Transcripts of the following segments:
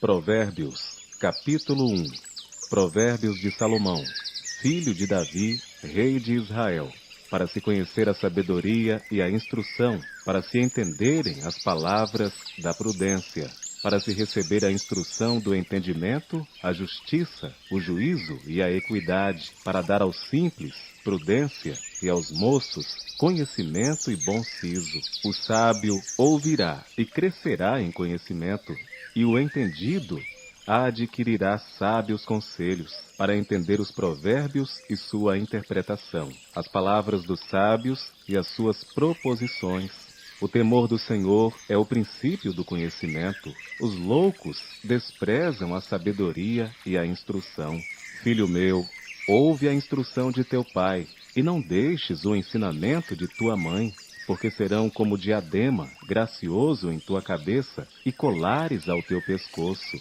Provérbios, capítulo 1. Provérbios de Salomão, filho de Davi, rei de Israel, para se conhecer a sabedoria e a instrução, para se entenderem as palavras da prudência, para se receber a instrução do entendimento, a justiça, o juízo e a equidade, para dar aos simples prudência e aos moços conhecimento e bom siso. O sábio ouvirá e crescerá em conhecimento, e o entendido adquirirá sábios conselhos, para entender os provérbios e sua interpretação, as palavras dos sábios e as suas proposições. O temor do Senhor é o princípio do conhecimento. Os loucos desprezam a sabedoria e a instrução. Filho meu, ouve a instrução de teu pai, e não deixes o ensinamento de tua mãe, porque serão como diadema, gracioso em tua cabeça, e colares ao teu pescoço.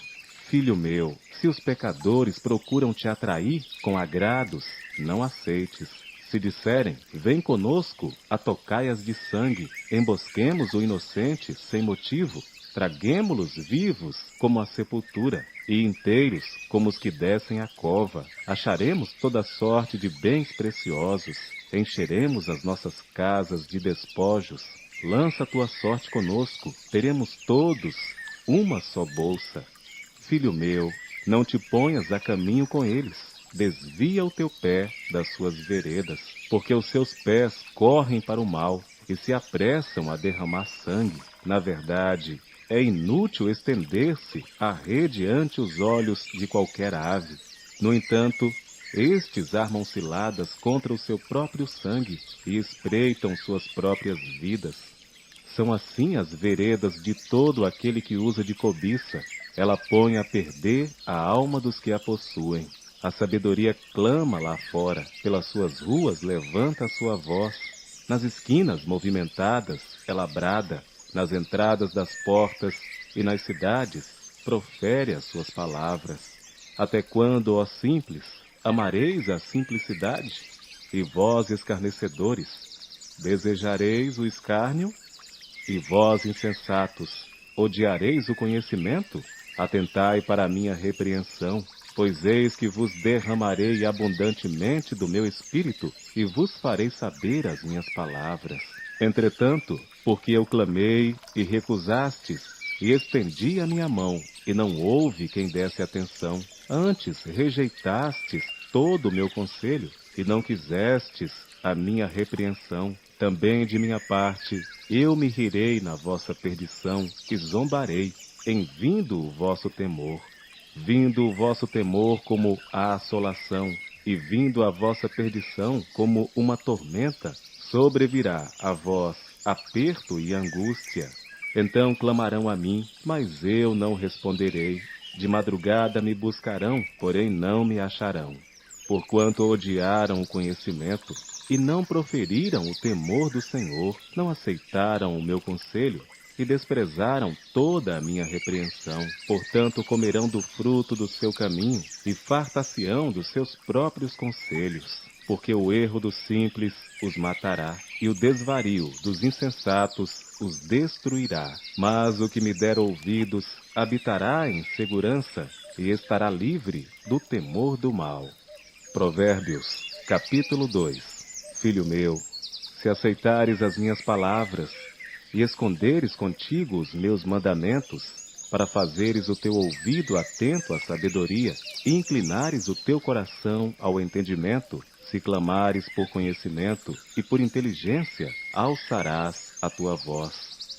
Filho meu, se os pecadores procuram te atrair com agrados, não aceites. Se disserem, vem conosco a tocaias de sangue, embosquemos o inocente sem motivo, traguemo-los vivos como a sepultura, e inteiros como os que descem a cova. Acharemos toda sorte de bens preciosos, encheremos as nossas casas de despojos. Lança tua sorte conosco, teremos todos uma só bolsa. Filho meu, não te ponhas a caminho com eles. Desvia o teu pé das suas veredas, porque os seus pés correm para o mal e se apressam a derramar sangue. Na verdade, é inútil estender-se a rede ante os olhos de qualquer ave. No entanto, estes armam ciladas contra o seu próprio sangue e espreitam suas próprias vidas. São assim as veredas de todo aquele que usa de cobiça. Ela põe a perder a alma dos que a possuem. A sabedoria clama lá fora, pelas suas ruas levanta a sua voz. Nas esquinas movimentadas, ela brada, nas entradas das portas e nas cidades, profere as suas palavras. Até quando, ó simples, amareis a simplicidade? E vós, escarnecedores, desejareis o escárnio? E vós, insensatos, odiareis o conhecimento? Atentai para a minha repreensão, pois eis que vos derramarei abundantemente do meu espírito e vos farei saber as minhas palavras. Entretanto, porque eu clamei e recusastes, e estendi a minha mão, e não houve quem desse atenção, antes rejeitastes todo o meu conselho, e não quisestes a minha repreensão, também de minha parte, eu me rirei na vossa perdição, e zombarei, em vindo o vosso temor. Vindo o vosso temor como a assolação, e vindo a vossa perdição como uma tormenta, sobrevirá a vós aperto e angústia. Então clamarão a mim, mas eu não responderei. De madrugada me buscarão, porém não me acharão. Porquanto odiaram o conhecimento, e não proferiram o temor do Senhor, não aceitaram o meu conselho, e desprezaram toda a minha repreensão. Portanto comerão do fruto do seu caminho, e fartar-se-ão dos seus próprios conselhos. Porque o erro dos simples os matará, e o desvario dos insensatos os destruirá. Mas o que me der ouvidos habitará em segurança, e estará livre do temor do mal. Provérbios, capítulo 2. Filho meu, se aceitares as minhas palavras, e esconderes contigo os meus mandamentos, para fazeres o teu ouvido atento à sabedoria, e inclinares o teu coração ao entendimento, se clamares por conhecimento e por inteligência, alçarás a tua voz.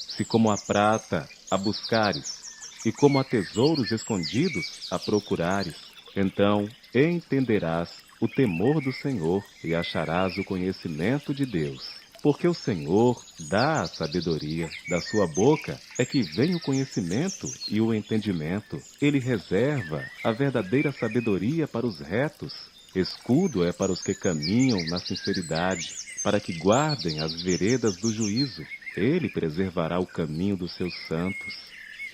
Se como a prata a buscares, e como a tesouros escondidos a procurares, então entenderás o temor do Senhor e acharás o conhecimento de Deus. Porque o Senhor dá a sabedoria, da sua boca é que vem o conhecimento e o entendimento. Ele reserva a verdadeira sabedoria para os retos. Escudo é para os que caminham na sinceridade, para que guardem as veredas do juízo. Ele preservará o caminho dos seus santos.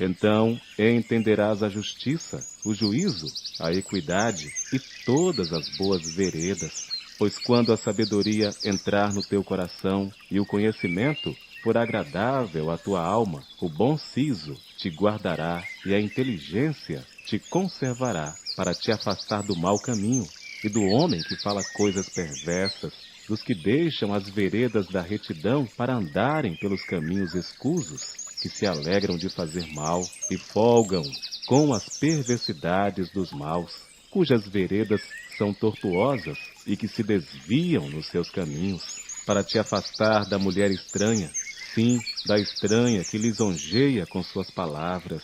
Então entenderás a justiça, o juízo, a equidade e todas as boas veredas. Pois quando a sabedoria entrar no teu coração e o conhecimento for agradável à tua alma, o bom siso te guardará, e a inteligência te conservará, para te afastar do mau caminho, e do homem que fala coisas perversas, dos que deixam as veredas da retidão para andarem pelos caminhos escusos, que se alegram de fazer mal e folgam com as perversidades dos maus, cujas veredas são tortuosas e que se desviam nos seus caminhos, para te afastar da mulher estranha, sim, da estranha que lisonjeia com suas palavras,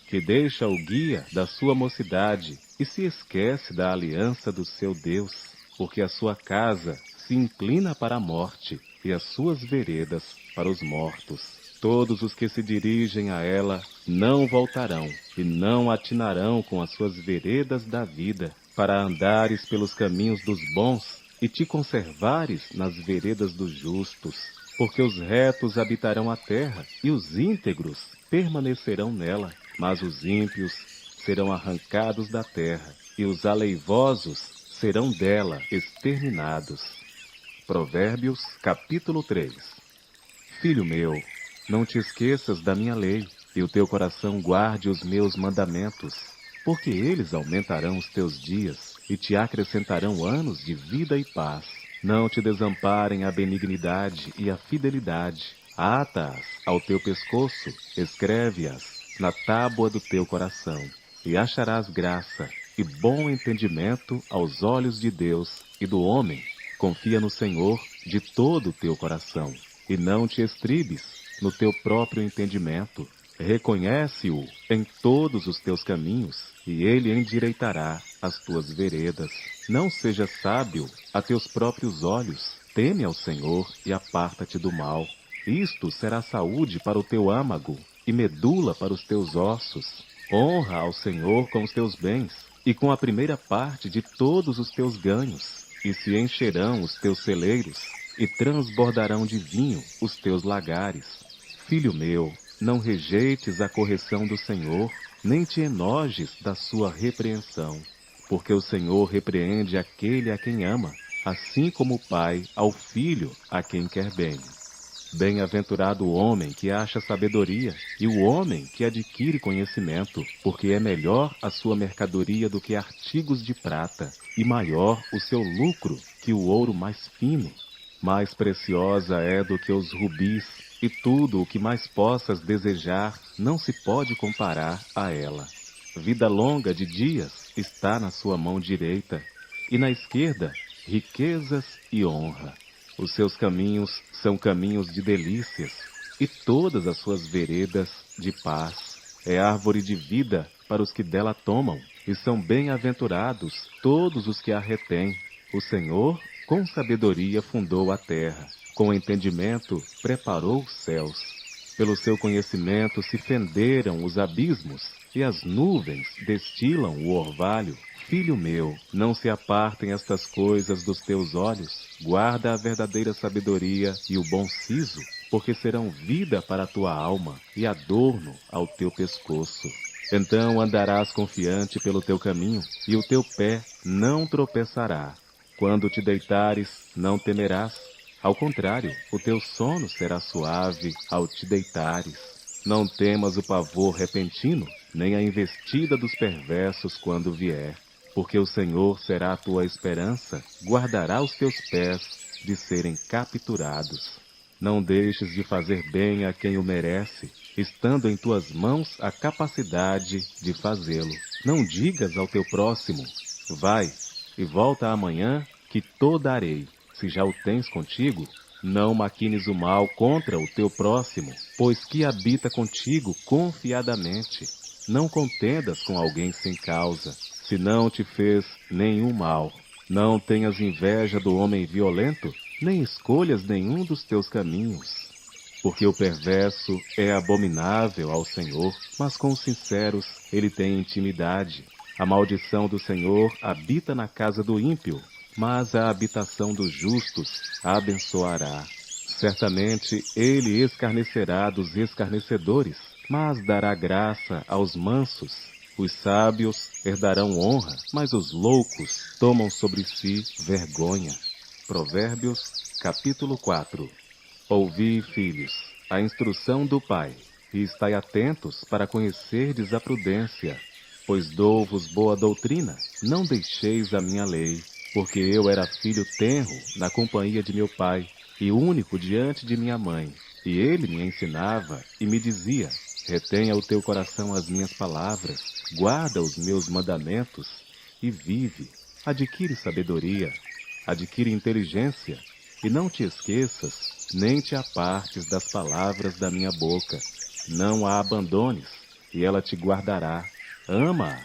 que deixa o guia da sua mocidade e se esquece da aliança do seu Deus, porque a sua casa se inclina para a morte e as suas veredas para os mortos. Todos os que se dirigem a ela não voltarão e não atinarão com as suas veredas da vida, para andares pelos caminhos dos bons e te conservares nas veredas dos justos, porque os retos habitarão a terra e os íntegros permanecerão nela, mas os ímpios serão arrancados da terra e os aleivosos serão dela exterminados. Provérbios, capítulo 3. Filho meu, não te esqueças da minha lei, e o teu coração guarde os meus mandamentos, porque eles aumentarão os teus dias e te acrescentarão anos de vida e paz. Não te desamparem a benignidade e a fidelidade. Ata-as ao teu pescoço, escreve-as na tábua do teu coração, e acharás graça e bom entendimento aos olhos de Deus e do homem. Confia no Senhor de todo o teu coração, e não te estribes no teu próprio entendimento. Reconhece-o em todos os teus caminhos, e ele endireitará as tuas veredas. Não sejas sábio a teus próprios olhos. Teme ao Senhor e aparta-te do mal. Isto será saúde para o teu âmago e medula para os teus ossos. Honra ao Senhor com os teus bens e com a primeira parte de todos os teus ganhos, e se encherão os teus celeiros e transbordarão de vinho os teus lagares. Filho meu, não rejeites a correção do Senhor, nem te enojes da sua repreensão, porque o Senhor repreende aquele a quem ama, assim como o pai ao filho a quem quer bem. Bem-aventurado o homem que acha sabedoria, e o homem que adquire conhecimento, porque é melhor a sua mercadoria do que artigos de prata, e maior o seu lucro que o ouro mais fino. Mais preciosa é do que os rubis, e tudo o que mais possas desejar não se pode comparar a ela. Vida longa de dias está na sua mão direita, e na esquerda riquezas e honra. Os seus caminhos são caminhos de delícias, e todas as suas veredas de paz. É árvore de vida para os que dela tomam, e são bem-aventurados todos os que a retêm. O Senhor, com sabedoria, fundou a terra, com entendimento preparou os céus. Pelo seu conhecimento se fenderam os abismos, e as nuvens destilam o orvalho. Filho meu, não se apartem estas coisas dos teus olhos. Guarda a verdadeira sabedoria e o bom siso, porque serão vida para a tua alma e adorno ao teu pescoço. Então andarás confiante pelo teu caminho, e o teu pé não tropeçará. Quando te deitares, não temerás. Ao contrário, o teu sono será suave ao te deitares. Não temas o pavor repentino, nem a investida dos perversos quando vier. Porque o Senhor será a tua esperança, guardará os teus pés de serem capturados. Não deixes de fazer bem a quem o merece, estando em tuas mãos a capacidade de fazê-lo. Não digas ao teu próximo, vai e volta amanhã que to darei. Se já o tens contigo, não maquines o mal contra o teu próximo, pois que habita contigo confiadamente. Não contendas com alguém sem causa, se não te fez nenhum mal. Não tenhas inveja do homem violento, nem escolhas nenhum dos teus caminhos. Porque o perverso é abominável ao Senhor, mas com os sinceros ele tem intimidade. A maldição do Senhor habita na casa do ímpio, mas a habitação dos justos a abençoará. Certamente ele escarnecerá dos escarnecedores, mas dará graça aos mansos. Os sábios herdarão honra, mas os loucos tomam sobre si vergonha. Provérbios, capítulo 4. Ouvi, filhos, a instrução do pai, e estai atentos para conhecerdes a prudência. Pois dou-vos boa doutrina, não deixeis a minha lei, porque eu era filho tenro na companhia de meu pai, e único diante de minha mãe. E ele me ensinava e me dizia: retenha o teu coração as minhas palavras, guarda os meus mandamentos, e vive. Adquire sabedoria, adquire inteligência, e não te esqueças, nem te apartes das palavras da minha boca. Não a abandones, e ela te guardará. Ama-a,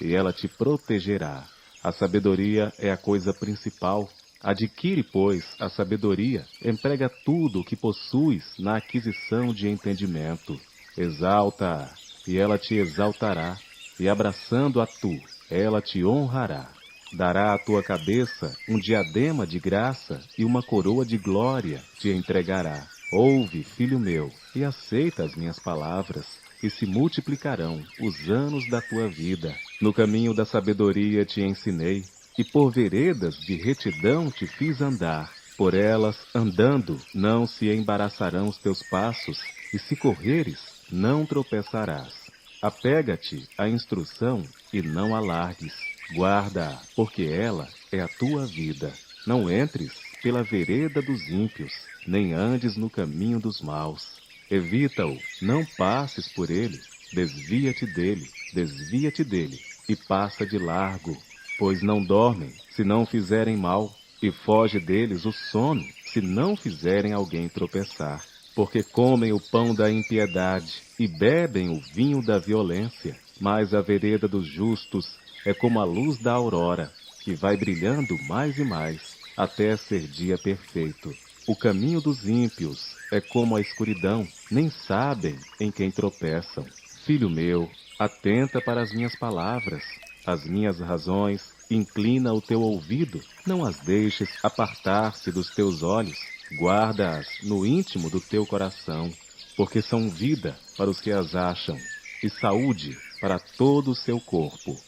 e ela te protegerá. A sabedoria é a coisa principal. Adquire, pois, a sabedoria, emprega tudo o que possuis na aquisição de entendimento. Exalta-a, e ela te exaltará, e abraçando-a tu, ela te honrará. Dará à tua cabeça um diadema de graça e uma coroa de glória te entregará. Ouve, filho meu, e aceita as minhas palavras, e se multiplicarão os anos da tua vida. No caminho da sabedoria te ensinei, e por veredas de retidão te fiz andar. Por elas, andando, não se embaraçarão os teus passos, e se correres, não tropeçarás. Apega-te à instrução e não a largues. Guarda-a, porque ela é a tua vida. Não entres pela vereda dos ímpios, nem andes no caminho dos maus. Evita-o, não passes por ele, desvia-te dele, e passa de largo. Pois não dormem, se não fizerem mal, e foge deles o sono, se não fizerem alguém tropeçar. Porque comem o pão da impiedade, e bebem o vinho da violência. Mas a vereda dos justos é como a luz da aurora, que vai brilhando mais e mais, até ser dia perfeito. O caminho dos ímpios é como a escuridão, nem sabem em quem tropeçam. Filho meu, atenta para as minhas palavras, as minhas razões, inclina o teu ouvido, não as deixes apartar-se dos teus olhos, guarda-as no íntimo do teu coração, porque são vida para os que as acham, e saúde para todo o seu corpo.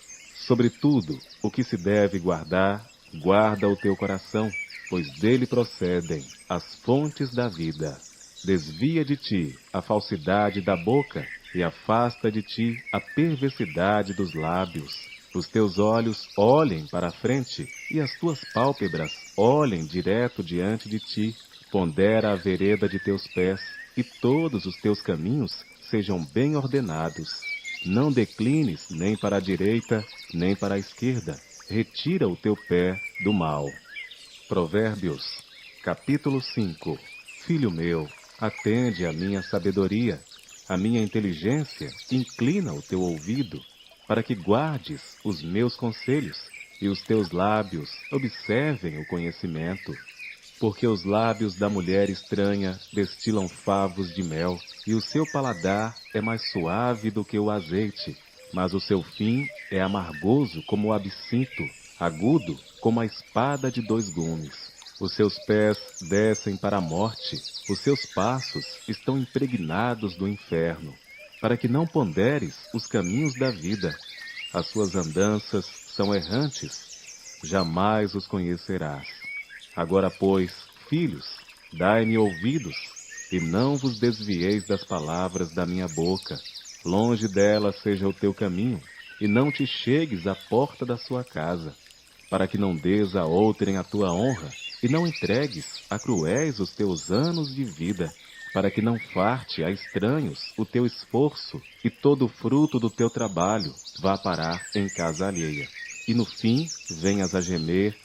Sobretudo, o que se deve guardar, guarda o teu coração, pois dele procedem as fontes da vida. Desvia de ti a falsidade da boca e afasta de ti a perversidade dos lábios. Os teus olhos olhem para a frente e as tuas pálpebras olhem direto diante de ti. Pondera a vereda de teus pés e todos os teus caminhos sejam bem ordenados. Não declines nem para a direita, nem para a esquerda. Retira o teu pé do mal. Provérbios, capítulo 5. Filho meu, atende à minha sabedoria, à minha inteligência, inclina o teu ouvido, para que guardes os meus conselhos, e os teus lábios observem o conhecimento. Porque os lábios da mulher estranha destilam favos de mel, e o seu paladar é mais suave do que o azeite, mas o seu fim é amargoso como o absinto, agudo como a espada de 2 gumes. Os seus pés descem para a morte, os seus passos estão impregnados do inferno, para que não ponderes os caminhos da vida. As suas andanças são errantes, jamais os conhecerás. Agora, pois, filhos, dai-me ouvidos, e não vos desvieis das palavras da minha boca. Longe dela seja o teu caminho, e não te chegues à porta da sua casa, para que não dês a outrem a tua honra, e não entregues a cruéis os teus anos de vida, para que não farte a estranhos o teu esforço, e todo o fruto do teu trabalho vá parar em casa alheia. E no fim venhas a gemer,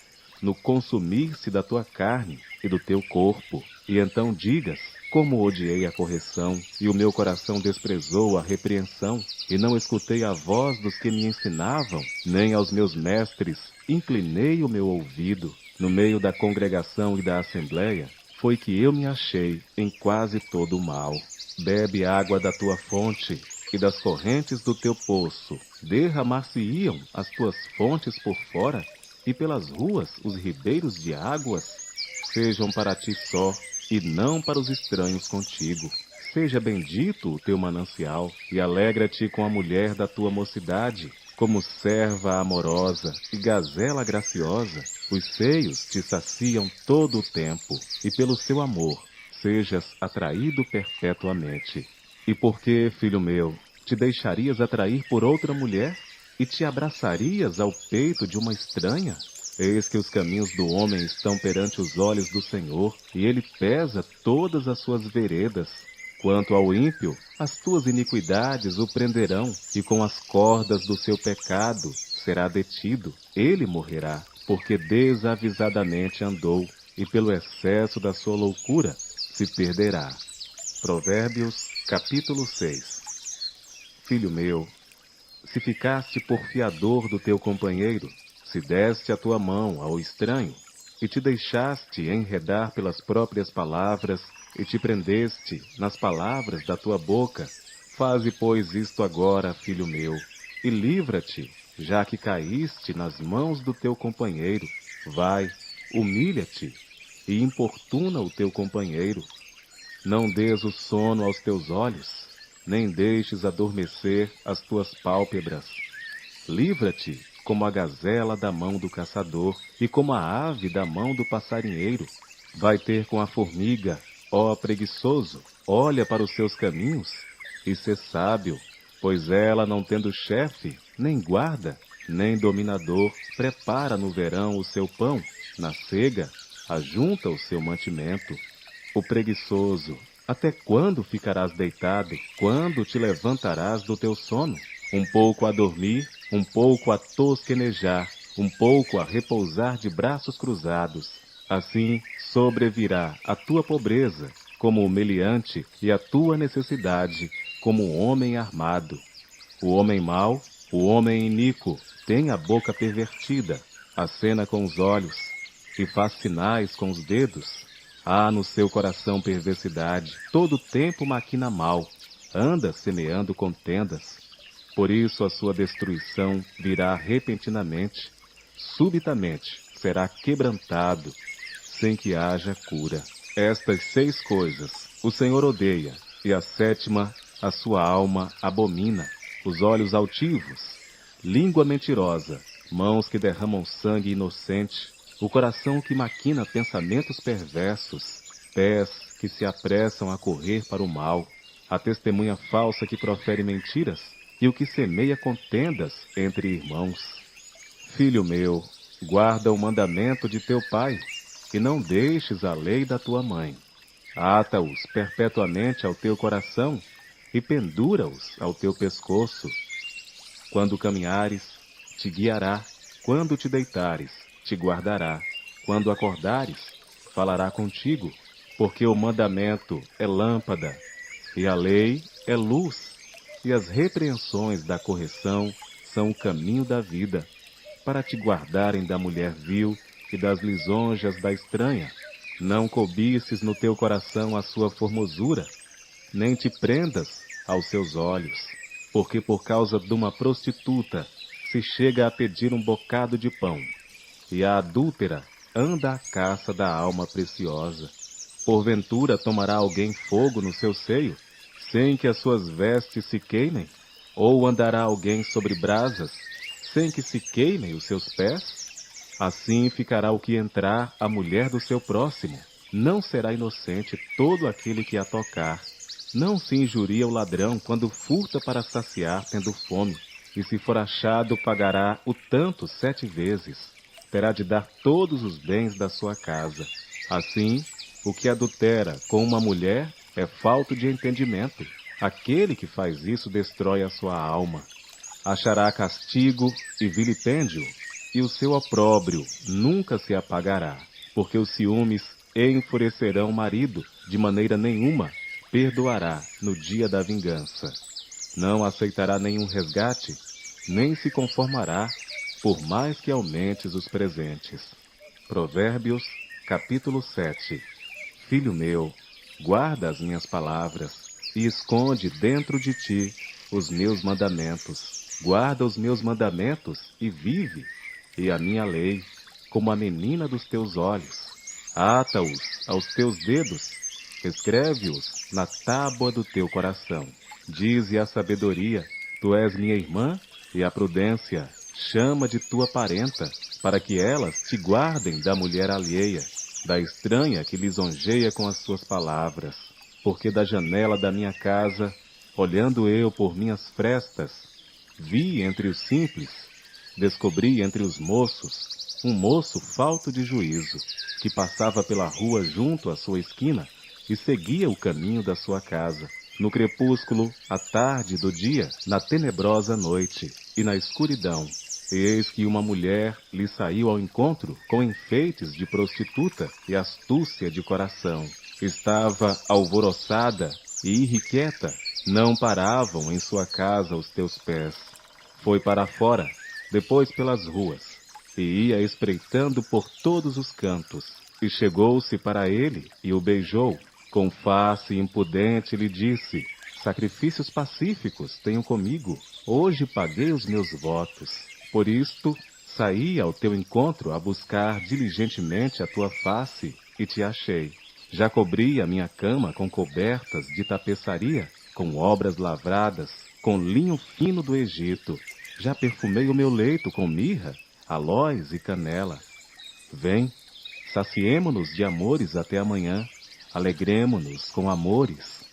no consumir-se da tua carne e do teu corpo, e então digas: como odiei a correção, e o meu coração desprezou a repreensão, e não escutei a voz dos que me ensinavam, nem aos meus mestres inclinei o meu ouvido. No meio da congregação e da assembleia, foi que eu me achei em quase todo o mal. Bebe água da tua fonte, e das correntes do teu poço. Derramar-se-iam as tuas fontes por fora, e pelas ruas os ribeiros de águas. Sejam para ti só, e não para os estranhos contigo. Seja bendito o teu manancial, e alegra-te com a mulher da tua mocidade, como serva amorosa e gazela graciosa. Os seios te saciam todo o tempo, e pelo seu amor sejas atraído perpetuamente. E por que, filho meu, te deixarias atrair por outra mulher e te abraçarias ao peito de uma estranha? Eis que os caminhos do homem estão perante os olhos do Senhor, e ele pesa todas as suas veredas. Quanto ao ímpio, as tuas iniquidades o prenderão, e com as cordas do seu pecado será detido. Ele morrerá, porque desavisadamente andou, e pelo excesso da sua loucura se perderá. Provérbios, capítulo 6. Filho meu, se ficaste por fiador do teu companheiro, se deste a tua mão ao estranho, e te deixaste enredar pelas próprias palavras, e te prendeste nas palavras da tua boca, faze, pois, isto agora, filho meu, e livra-te, já que caíste nas mãos do teu companheiro. Vai, humilha-te, e importuna o teu companheiro. Não dês o sono aos teus olhos, nem deixes adormecer as tuas pálpebras. Livra-te, como a gazela da mão do caçador, e como a ave da mão do passarinheiro. Vai ter com a formiga, ó preguiçoso, olha para os seus caminhos, e sê sábio, pois ela, não tendo chefe, nem guarda, nem dominador, prepara no verão o seu pão, na cega, ajunta o seu mantimento. O preguiçoso, até quando ficarás deitado? Quando te levantarás do teu sono? Um pouco a dormir, um pouco a tosquenejar, um pouco a repousar de braços cruzados. Assim sobrevirá a tua pobreza, como o meliante, e a tua necessidade, como um homem armado. O homem mau, o homem iníquo, tem a boca pervertida, acena com os olhos, e faz sinais com os dedos. Há no seu coração perversidade, todo o tempo maquina mal, anda semeando contendas. Por isso a sua destruição virá repentinamente, subitamente será quebrantado, sem que haja cura. Estas 6 coisas o Senhor odeia, e a 7ª a sua alma abomina: os olhos altivos, língua mentirosa, mãos que derramam sangue inocente, o coração que maquina pensamentos perversos, pés que se apressam a correr para o mal, a testemunha falsa que profere mentiras, e o que semeia contendas entre irmãos. Filho meu, guarda o mandamento de teu pai, e não deixes a lei da tua mãe. Ata-os perpetuamente ao teu coração, e pendura-os ao teu pescoço. Quando caminhares, te guiará; quando te deitares, te guardará; quando acordares, falará contigo. Porque o mandamento é lâmpada, e a lei é luz, e as repreensões da correção são o caminho da vida, para te guardarem da mulher vil e das lisonjas da estranha. Não cobices no teu coração a sua formosura, nem te prendas aos seus olhos, porque por causa de uma prostituta se chega a pedir um bocado de pão, e a adúltera anda à caça da alma preciosa. Porventura tomará alguém fogo no seu seio, sem que as suas vestes se queimem? Ou andará alguém sobre brasas, sem que se queimem os seus pés? Assim ficará o que entrar a mulher do seu próximo. Não será inocente todo aquele que a tocar. Não se injuria o ladrão quando furta para saciar tendo fome, e se for achado pagará o tanto 7 vezes. Terá de dar todos os bens da sua casa. Assim, o que adultera com uma mulher é falto de entendimento. Aquele que faz isso destrói a sua alma. Achará castigo e vilipêndio, e o seu opróbrio nunca se apagará, porque os ciúmes enfurecerão o marido, de maneira nenhuma perdoará no dia da vingança. Não aceitará nenhum resgate, nem se conformará, por mais que aumentes os presentes. Provérbios, capítulo 7. Filho meu, guarda as minhas palavras, e esconde dentro de ti os meus mandamentos. Guarda os meus mandamentos e vive, e a minha lei, como a menina dos teus olhos. Ata-os aos teus dedos, escreve-os na tábua do teu coração. Dize a sabedoria: tu és minha irmã, e a prudência: chama de tua parenta, para que elas te guardem da mulher alheia, da estranha que lisonjeia com as suas palavras. Porque da janela da minha casa Olhando eu por minhas frestas, vi entre os simples, descobri entre os moços, um moço falto de juízo, que passava pela rua junto à sua esquina e seguia o caminho da sua casa. No crepúsculo, à tarde do dia, na tenebrosa noite e na escuridão, eis que uma mulher lhe saiu ao encontro com enfeites de prostituta e astúcia de coração. Estava alvoroçada e irrequieta, não paravam em sua casa os teus pés. Foi para fora, depois pelas ruas, e ia espreitando por todos os cantos, e chegou-se para ele e o beijou. Com face impudente lhe disse: sacrifícios pacíficos tenho comigo, hoje paguei os meus votos. Por isto, saí ao teu encontro a buscar diligentemente a tua face, e te achei. Já cobri a minha cama com cobertas de tapeçaria, com obras lavradas, com linho fino do Egito. Já perfumei o meu leito com mirra, aloés e canela. Vem, saciemo-nos de amores até amanhã, alegremo-nos com amores,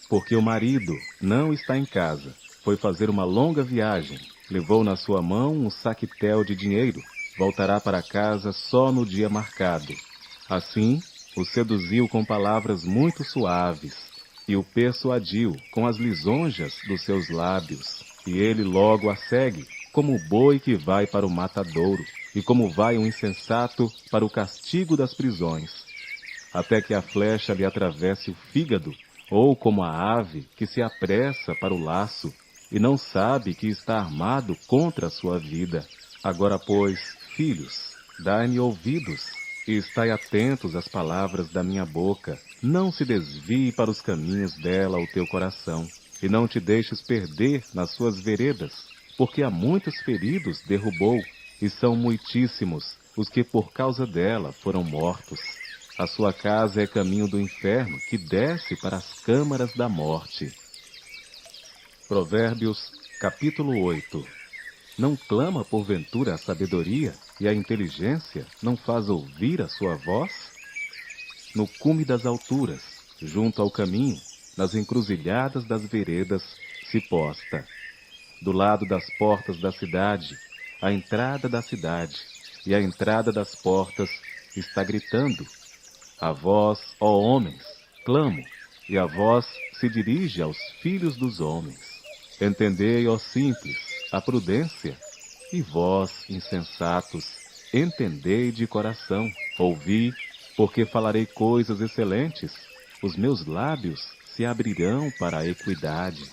porque o marido não está em casa, foi fazer uma longa viagem, levou na sua mão um saquetel de dinheiro, voltará para casa só no dia marcado. Assim, o seduziu com palavras muito suaves, e o persuadiu com as lisonjas dos seus lábios, e ele logo a segue, como o boi que vai para o matadouro, e como vai um insensato para o castigo das prisões, até que a flecha lhe atravesse o fígado, ou como a ave que se apressa para o laço, e não sabe que está armado contra a sua vida. Agora, pois, filhos, dai-me ouvidos, e estai atentos às palavras da minha boca. Não se desvie para os caminhos dela o teu coração, e não te deixes perder nas suas veredas, porque há muitos feridos derrubou, e são muitíssimos os que por causa dela foram mortos. A sua casa é caminho do inferno, que desce para as câmaras da morte. Provérbios, capítulo 8. Não clama porventura a sabedoria, e a inteligência não faz ouvir a sua voz? No cume das alturas, junto ao caminho, nas encruzilhadas das veredas, se posta. Do lado das portas da cidade, a entrada da cidade, e a entrada das portas está gritando: a vós, ó homens, clamo, e a voz se dirige aos filhos dos homens. Entendei, ó simples, a prudência, e vós, insensatos, entendei de coração. Ouvi, porque falarei coisas excelentes, os meus lábios se abrirão para a equidade,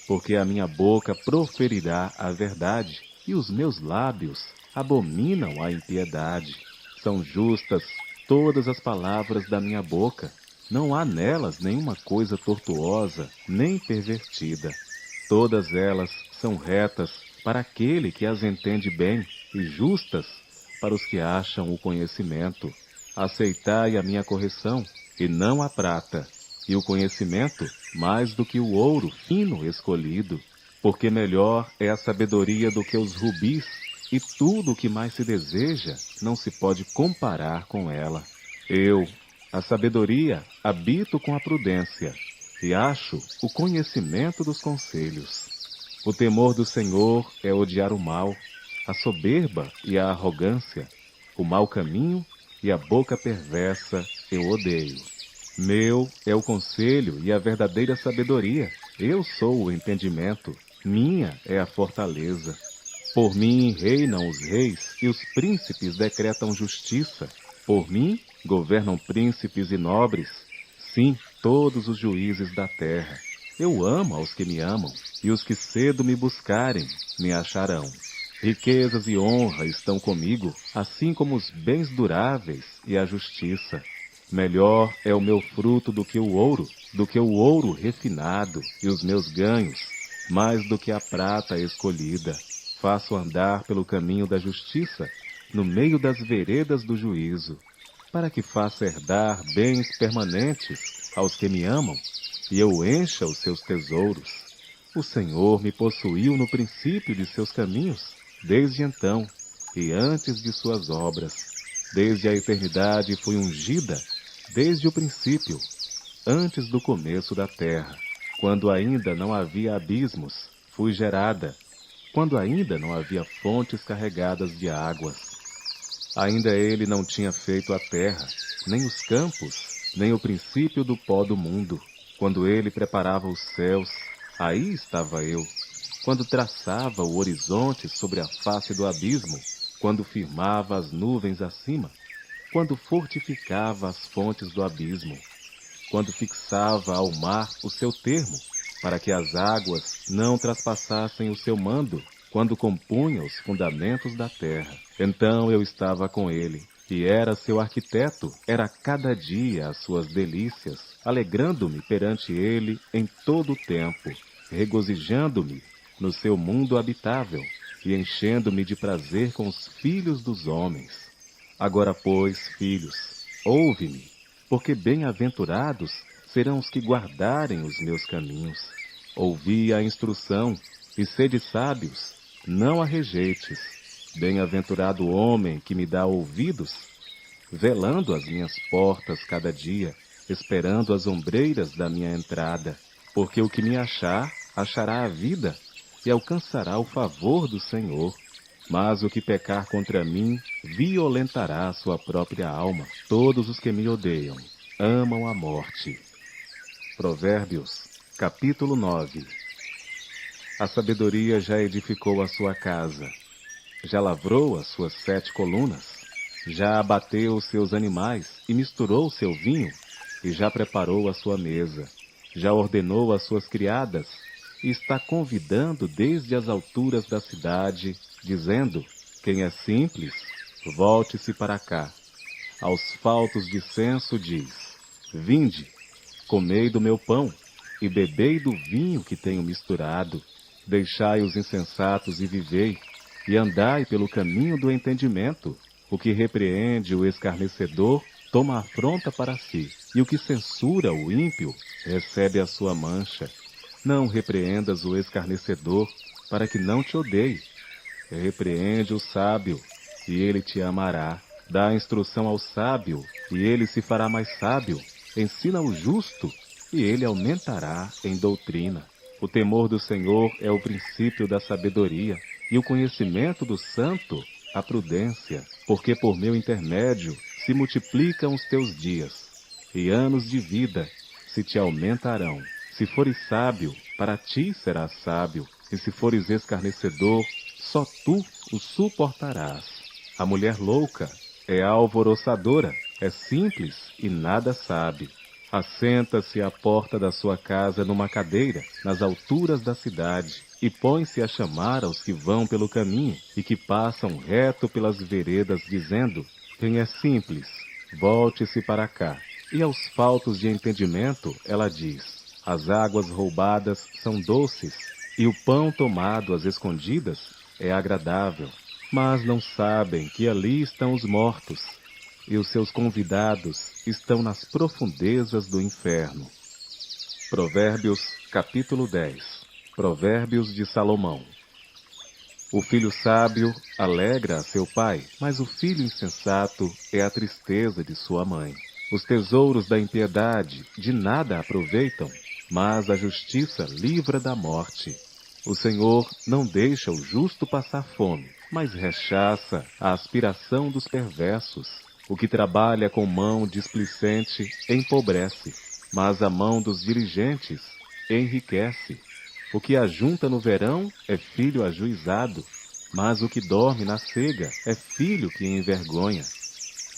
porque a minha boca proferirá a verdade, e os meus lábios abominam a impiedade. São justas todas as palavras da minha boca, não há nelas nenhuma coisa tortuosa, nem pervertida. Todas elas são retas para aquele que as entende bem, e justas para os que acham o conhecimento. Aceitai a minha correção, e não a prata, e o conhecimento mais do que o ouro fino escolhido, porque melhor é a sabedoria do que os rubis, e tudo o que mais se deseja não se pode comparar com ela. Eu, a sabedoria, habito com a prudência, e acho o conhecimento dos conselhos. O temor do Senhor é odiar o mal, a soberba e a arrogância, o mau caminho e a boca perversa eu odeio. Meu é o conselho e a verdadeira sabedoria, eu sou o entendimento, minha é a fortaleza. Por mim reinam os reis, e os príncipes decretam justiça. Por mim governam príncipes e nobres, sim, todos os juízes da terra. Eu amo aos que me amam, e os que cedo me buscarem, me acharão. Riquezas e honra estão comigo, assim como os bens duráveis e a justiça. Melhor é o meu fruto do que o ouro refinado, e os meus ganhos, mais do que a prata escolhida. Faço andar pelo caminho da justiça, no meio das veredas do juízo, para que faça herdar bens permanentes aos que me amam, e eu encha os seus tesouros. O Senhor me possuiu no princípio de seus caminhos, desde então, e antes de suas obras. Desde a eternidade fui ungida, desde o princípio, antes do começo da terra. Quando ainda não havia abismos, fui gerada. Quando ainda não havia fontes carregadas de águas. Ainda ele não tinha feito a terra, nem os campos, nem o princípio do pó do mundo. Quando ele preparava os céus, aí estava eu. Quando traçava o horizonte sobre a face do abismo, quando firmava as nuvens acima, quando fortificava as fontes do abismo, quando fixava ao mar o seu termo, para que as águas não traspassassem o seu mando, quando compunha os fundamentos da terra. Então eu estava com ele, e era seu arquiteto, era cada dia as suas delícias, alegrando-me perante ele em todo o tempo, regozijando-me no seu mundo habitável, e enchendo-me de prazer com os filhos dos homens. Agora, pois, filhos, ouve-me, porque bem-aventurados serão os que guardarem os meus caminhos. Ouvi a instrução, e sede sábios, não a rejeites. Bem-aventurado o homem que me dá ouvidos, velando as minhas portas cada dia, esperando as ombreiras da minha entrada, porque o que me achar, achará a vida, e alcançará o favor do Senhor. Mas o que pecar contra mim, violentará a sua própria alma. Todos os que me odeiam, amam a morte. Provérbios, capítulo 9. A sabedoria já edificou a sua casa, já lavrou as suas 7 colunas, já abateu os seus animais e misturou o seu vinho, e já preparou a sua mesa, já ordenou as suas criadas, e está convidando desde as alturas da cidade, dizendo: quem é simples, volte-se para cá. Aos faltos de senso diz: vinde, comei do meu pão, e bebei do vinho que tenho misturado. Deixai os insensatos e vivei, e andai pelo caminho do entendimento. O que repreende o escarnecedor toma afronta para si, e o que censura o ímpio recebe a sua mancha. Não repreendas o escarnecedor, para que não te odeie. Repreende o sábio, e ele te amará. Dá instrução ao sábio, e ele se fará mais sábio. Ensina o justo, e ele aumentará em doutrina. O temor do Senhor é o princípio da sabedoria, e o conhecimento do santo, a prudência, porque por meu intermédio se multiplicam os teus dias, e anos de vida se te aumentarão. Se fores sábio, para ti serás sábio, e se fores escarnecedor, só tu o suportarás. A mulher louca é alvoroçadora, é simples e nada sabe. Assenta-se à porta da sua casa numa cadeira, nas alturas da cidade, e põe-se a chamar aos que vão pelo caminho, e que passam reto pelas veredas, dizendo: quem é simples, volte-se para cá. E aos faltos de entendimento, ela diz: as águas roubadas são doces, e o pão tomado às escondidas é agradável. Mas não sabem que ali estão os mortos, e os seus convidados estão nas profundezas do inferno. Provérbios, capítulo 10. Provérbios de Salomão. O filho sábio alegra a seu pai, mas o filho insensato é a tristeza de sua mãe. Os tesouros da impiedade de nada aproveitam, mas a justiça livra da morte. O Senhor não deixa o justo passar fome, mas rechaça a aspiração dos perversos. O que trabalha com mão displicente empobrece, mas a mão dos diligentes enriquece. O que ajunta no verão é filho ajuizado, mas o que dorme na cega é filho que envergonha.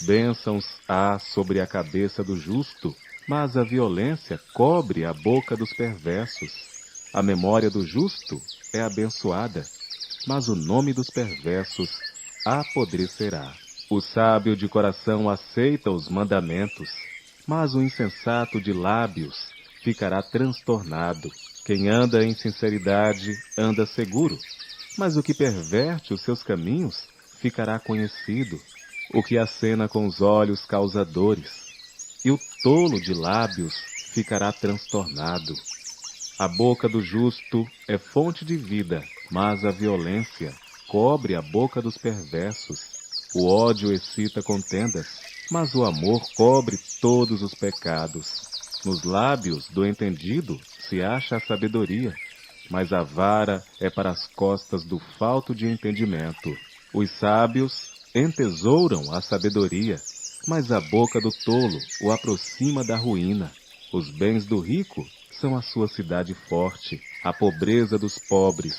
Bênçãos há sobre a cabeça do justo, mas a violência cobre a boca dos perversos. A memória do justo é abençoada, mas o nome dos perversos apodrecerá. O sábio de coração aceita os mandamentos, mas o insensato de lábios ficará transtornado. Quem anda em sinceridade anda seguro, mas o que perverte os seus caminhos ficará conhecido. O que acena com os olhos causa dores, e o tolo de lábios ficará transtornado. A boca do justo é fonte de vida, mas a violência cobre a boca dos perversos. O ódio excita contendas, mas o amor cobre todos os pecados. Nos lábios do entendido se acha a sabedoria, mas a vara é para as costas do falto de entendimento. Os sábios entesouram a sabedoria, mas a boca do tolo o aproxima da ruína. Os bens do rico são a sua cidade forte, a pobreza dos pobres,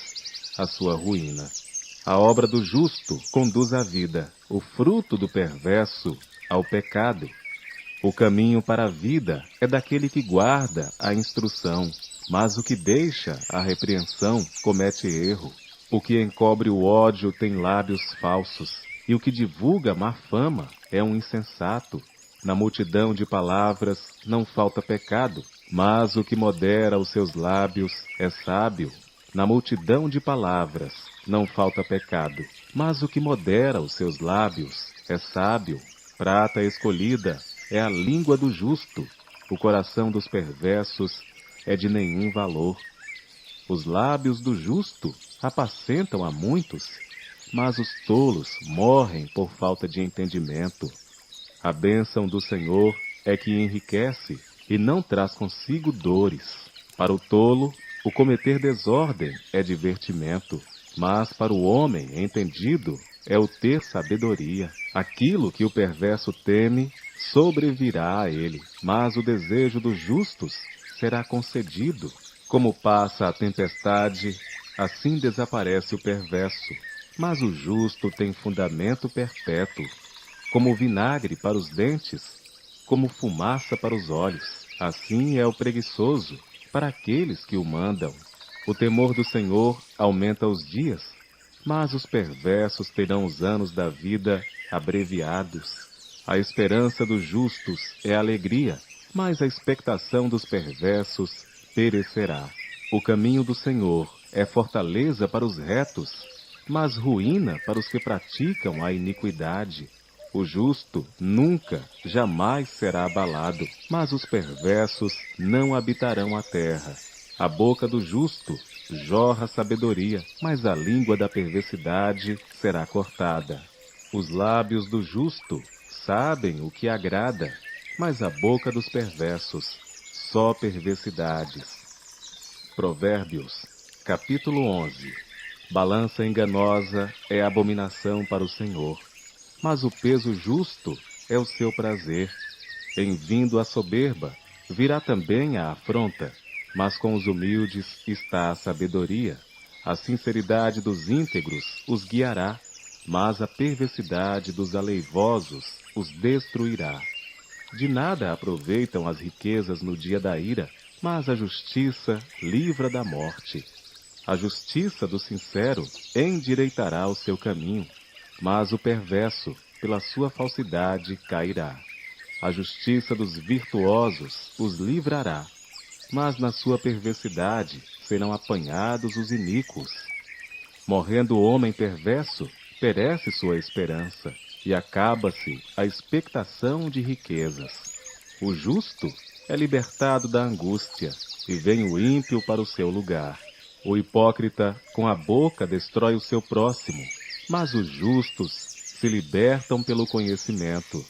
a sua ruína. A obra do justo conduz à vida, o fruto do perverso ao pecado. O caminho para a vida é daquele que guarda a instrução, mas o que deixa a repreensão comete erro. O que encobre o ódio tem lábios falsos, e o que divulga má fama é um insensato. Na multidão de palavras não falta pecado, mas o que modera os seus lábios é sábio. Na multidão de palavras não falta pecado, mas o que modera os seus lábios é sábio. Prata escolhida é a língua do justo, o coração dos perversos é de nenhum valor. Os lábios do justo apacentam a muitos, mas os tolos morrem por falta de entendimento. A bênção do Senhor é que enriquece e não traz consigo dores. Para o tolo, o cometer desordem é divertimento, mas para o homem entendido é o ter sabedoria. Aquilo que o perverso teme sobrevirá a ele, mas o desejo dos justos será concedido. Como passa a tempestade, assim desaparece o perverso, mas o justo tem fundamento perpétuo. Como vinagre para os dentes, como fumaça para os olhos, assim é o preguiçoso para aqueles que o mandam. O temor do Senhor aumenta os dias, mas os perversos terão os anos da vida abreviados. A esperança dos justos é alegria, mas a expectação dos perversos perecerá. O caminho do Senhor é fortaleza para os retos, mas ruína para os que praticam a iniquidade. O justo nunca, jamais será abalado, mas os perversos não habitarão a terra. A boca do justo jorra sabedoria, mas a língua da perversidade será cortada. Os lábios do justo sabem o que agrada, mas a boca dos perversos só perversidades. Provérbios, capítulo 11. Balança enganosa é abominação para o Senhor, mas o peso justo é o seu prazer. Em vindo a soberba, virá também a afronta, mas com os humildes está a sabedoria. A sinceridade dos íntegros os guiará, mas a perversidade dos aleivosos os destruirá. De nada aproveitam as riquezas no dia da ira, mas a justiça livra da morte. A justiça do sincero endireitará o seu caminho, mas o perverso, pela sua falsidade, cairá. A justiça dos virtuosos os livrará, mas na sua perversidade serão apanhados os iníquos. Morrendo o homem perverso, perece sua esperança, e acaba-se a expectação de riquezas. O justo é libertado da angústia, e vem o ímpio para o seu lugar. O hipócrita com a boca destrói o seu próximo, mas os justos se libertam pelo conhecimento.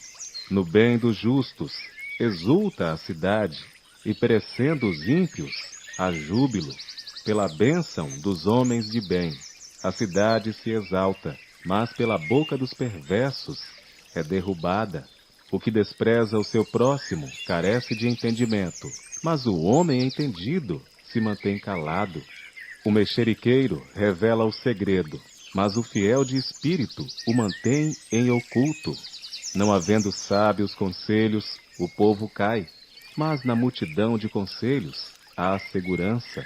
No bem dos justos exulta a cidade, e perecendo os ímpios, há júbilo. Pela bênção dos homens de bem, a cidade se exalta, mas pela boca dos perversos é derrubada. O que despreza o seu próximo carece de entendimento, mas o homem entendido se mantém calado. O mexeriqueiro revela o segredo, mas o fiel de espírito o mantém em oculto. Não havendo sábios conselhos, o povo cai, mas na multidão de conselhos há segurança.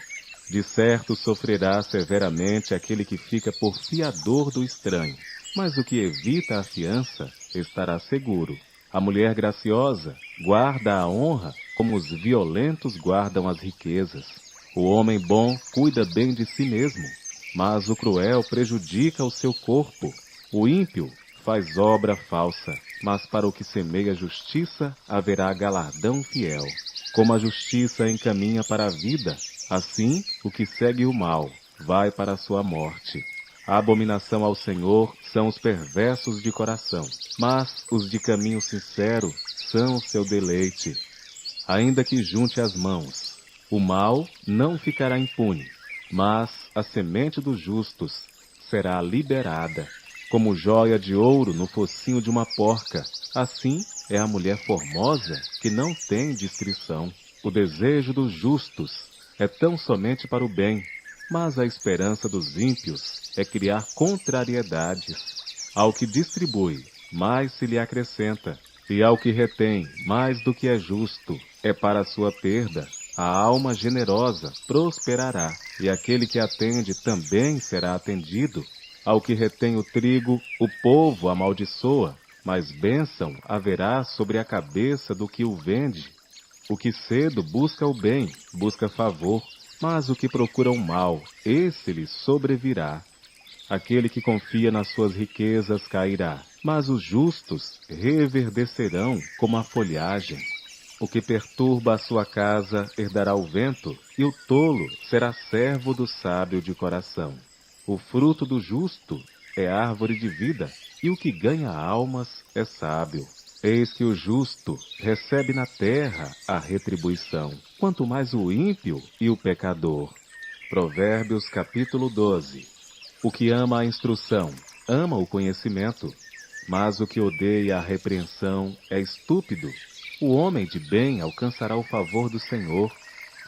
De certo sofrerá severamente aquele que fica por fiador do estranho, mas o que evita a fiança estará seguro. A mulher graciosa guarda a honra como os violentos guardam as riquezas. O homem bom cuida bem de si mesmo, mas o cruel prejudica o seu corpo. O ímpio faz obra falsa, mas para o que semeia justiça haverá galardão fiel. Como a justiça encaminha para a vida, assim o que segue o mal vai para a sua morte. A abominação ao Senhor são os perversos de coração, mas os de caminho sincero são o seu deleite. ainda que junte as mãos. O mal não ficará impune, mas a semente dos justos será liberada. Como joia de ouro no focinho de uma porca, assim é a mulher formosa que não tem discrição. O desejo dos justos é tão somente para o bem, mas a esperança dos ímpios é criar contrariedades. Ao que distribui, mais se lhe acrescenta, e ao que retém mais do que é justo, é para a sua perda. A alma generosa prosperará, e aquele que atende também será atendido. Ao que retém o trigo, o povo amaldiçoa, mas bênção haverá sobre a cabeça do que o vende. O que cedo busca o bem, busca favor, mas o que procura o mal, esse lhe sobrevirá. Aquele que confia nas suas riquezas cairá, mas os justos reverdecerão como a folhagem. O que perturba a sua casa herdará o vento, e o tolo será servo do sábio de coração. O fruto do justo é árvore de vida, e o que ganha almas é sábio. Eis que o justo recebe na terra a retribuição, quanto mais o ímpio e o pecador. Provérbios capítulo 12. O que ama a instrução, ama o conhecimento, mas o que odeia a repreensão é estúpido. O homem de bem alcançará o favor do Senhor,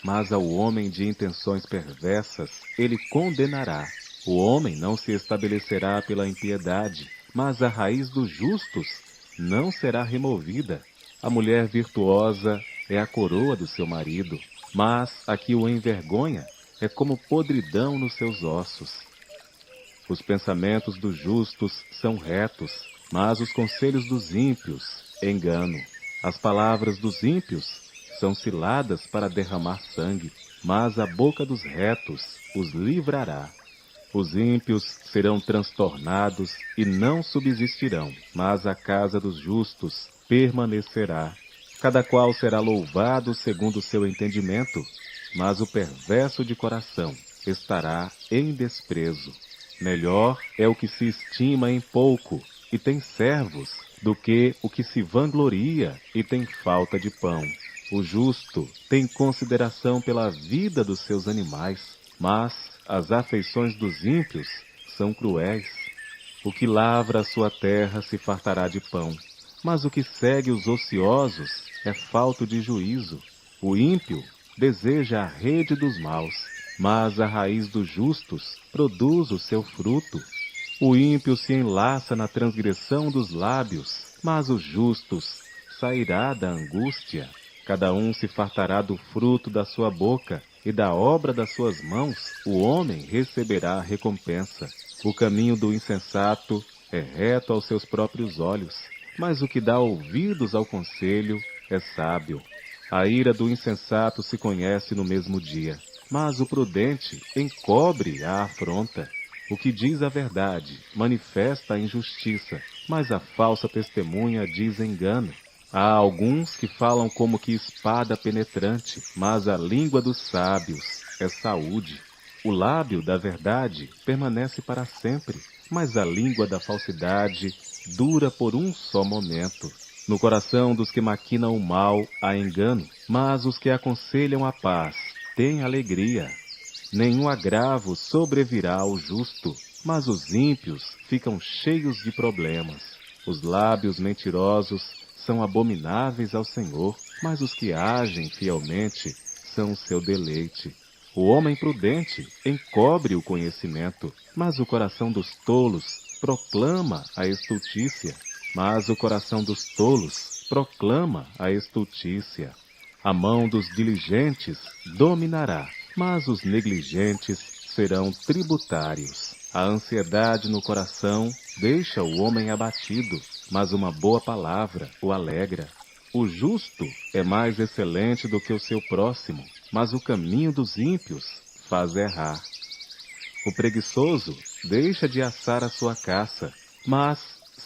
mas ao homem de intenções perversas ele condenará. O homem não se estabelecerá pela impiedade, mas a raiz dos justos não será removida. A mulher virtuosa é a coroa do seu marido, mas a que o envergonha é como podridão nos seus ossos. Os pensamentos dos justos são retos, mas os conselhos dos ímpios, engano. As palavras dos ímpios são ciladas para derramar sangue, mas a boca dos retos os livrará. Os ímpios serão transtornados e não subsistirão, mas a casa dos justos permanecerá. Cada qual será louvado segundo o seu entendimento, mas o perverso de coração estará em desprezo. Melhor é o que se estima em pouco e tem servos, do que o que se vangloria e tem falta de pão. O justo tem consideração pela vida dos seus animais, mas as afeições dos ímpios são cruéis. O que lavra a sua terra se fartará de pão, mas o que segue os ociosos é falto de juízo. O ímpio deseja a rede dos maus, mas a raiz dos justos produz o seu fruto. O ímpio se enlaça na transgressão dos lábios, mas os justos sairá da angústia. Cada um se fartará do fruto da sua boca, e da obra das suas mãos o homem receberá a recompensa. O caminho do insensato é reto aos seus próprios olhos, mas o que dá ouvidos ao conselho é sábio. A ira do insensato se conhece no mesmo dia, mas o prudente encobre a afronta. O que diz a verdade manifesta a injustiça, mas a falsa testemunha diz engano. Há alguns que falam como que espada penetrante, mas a língua dos sábios é saúde. O lábio da verdade permanece para sempre, mas a língua da falsidade dura por um só momento. No coração dos que maquinam o mal há engano, mas os que aconselham a paz têm alegria. Nenhum agravo sobrevirá ao justo, mas os ímpios ficam cheios de problemas. Os lábios mentirosos são abomináveis ao Senhor, mas os que agem fielmente são o seu deleite. O homem prudente encobre o conhecimento, mas o coração dos tolos proclama a estultícia. Mas o coração dos tolos proclama a estultícia. A mão dos diligentes dominará, mas os negligentes serão tributários. A ansiedade no coração deixa o homem abatido, mas uma boa palavra o alegra. O justo é mais excelente do que o seu próximo, mas o caminho dos ímpios faz errar. O preguiçoso deixa de assar a sua caça, mas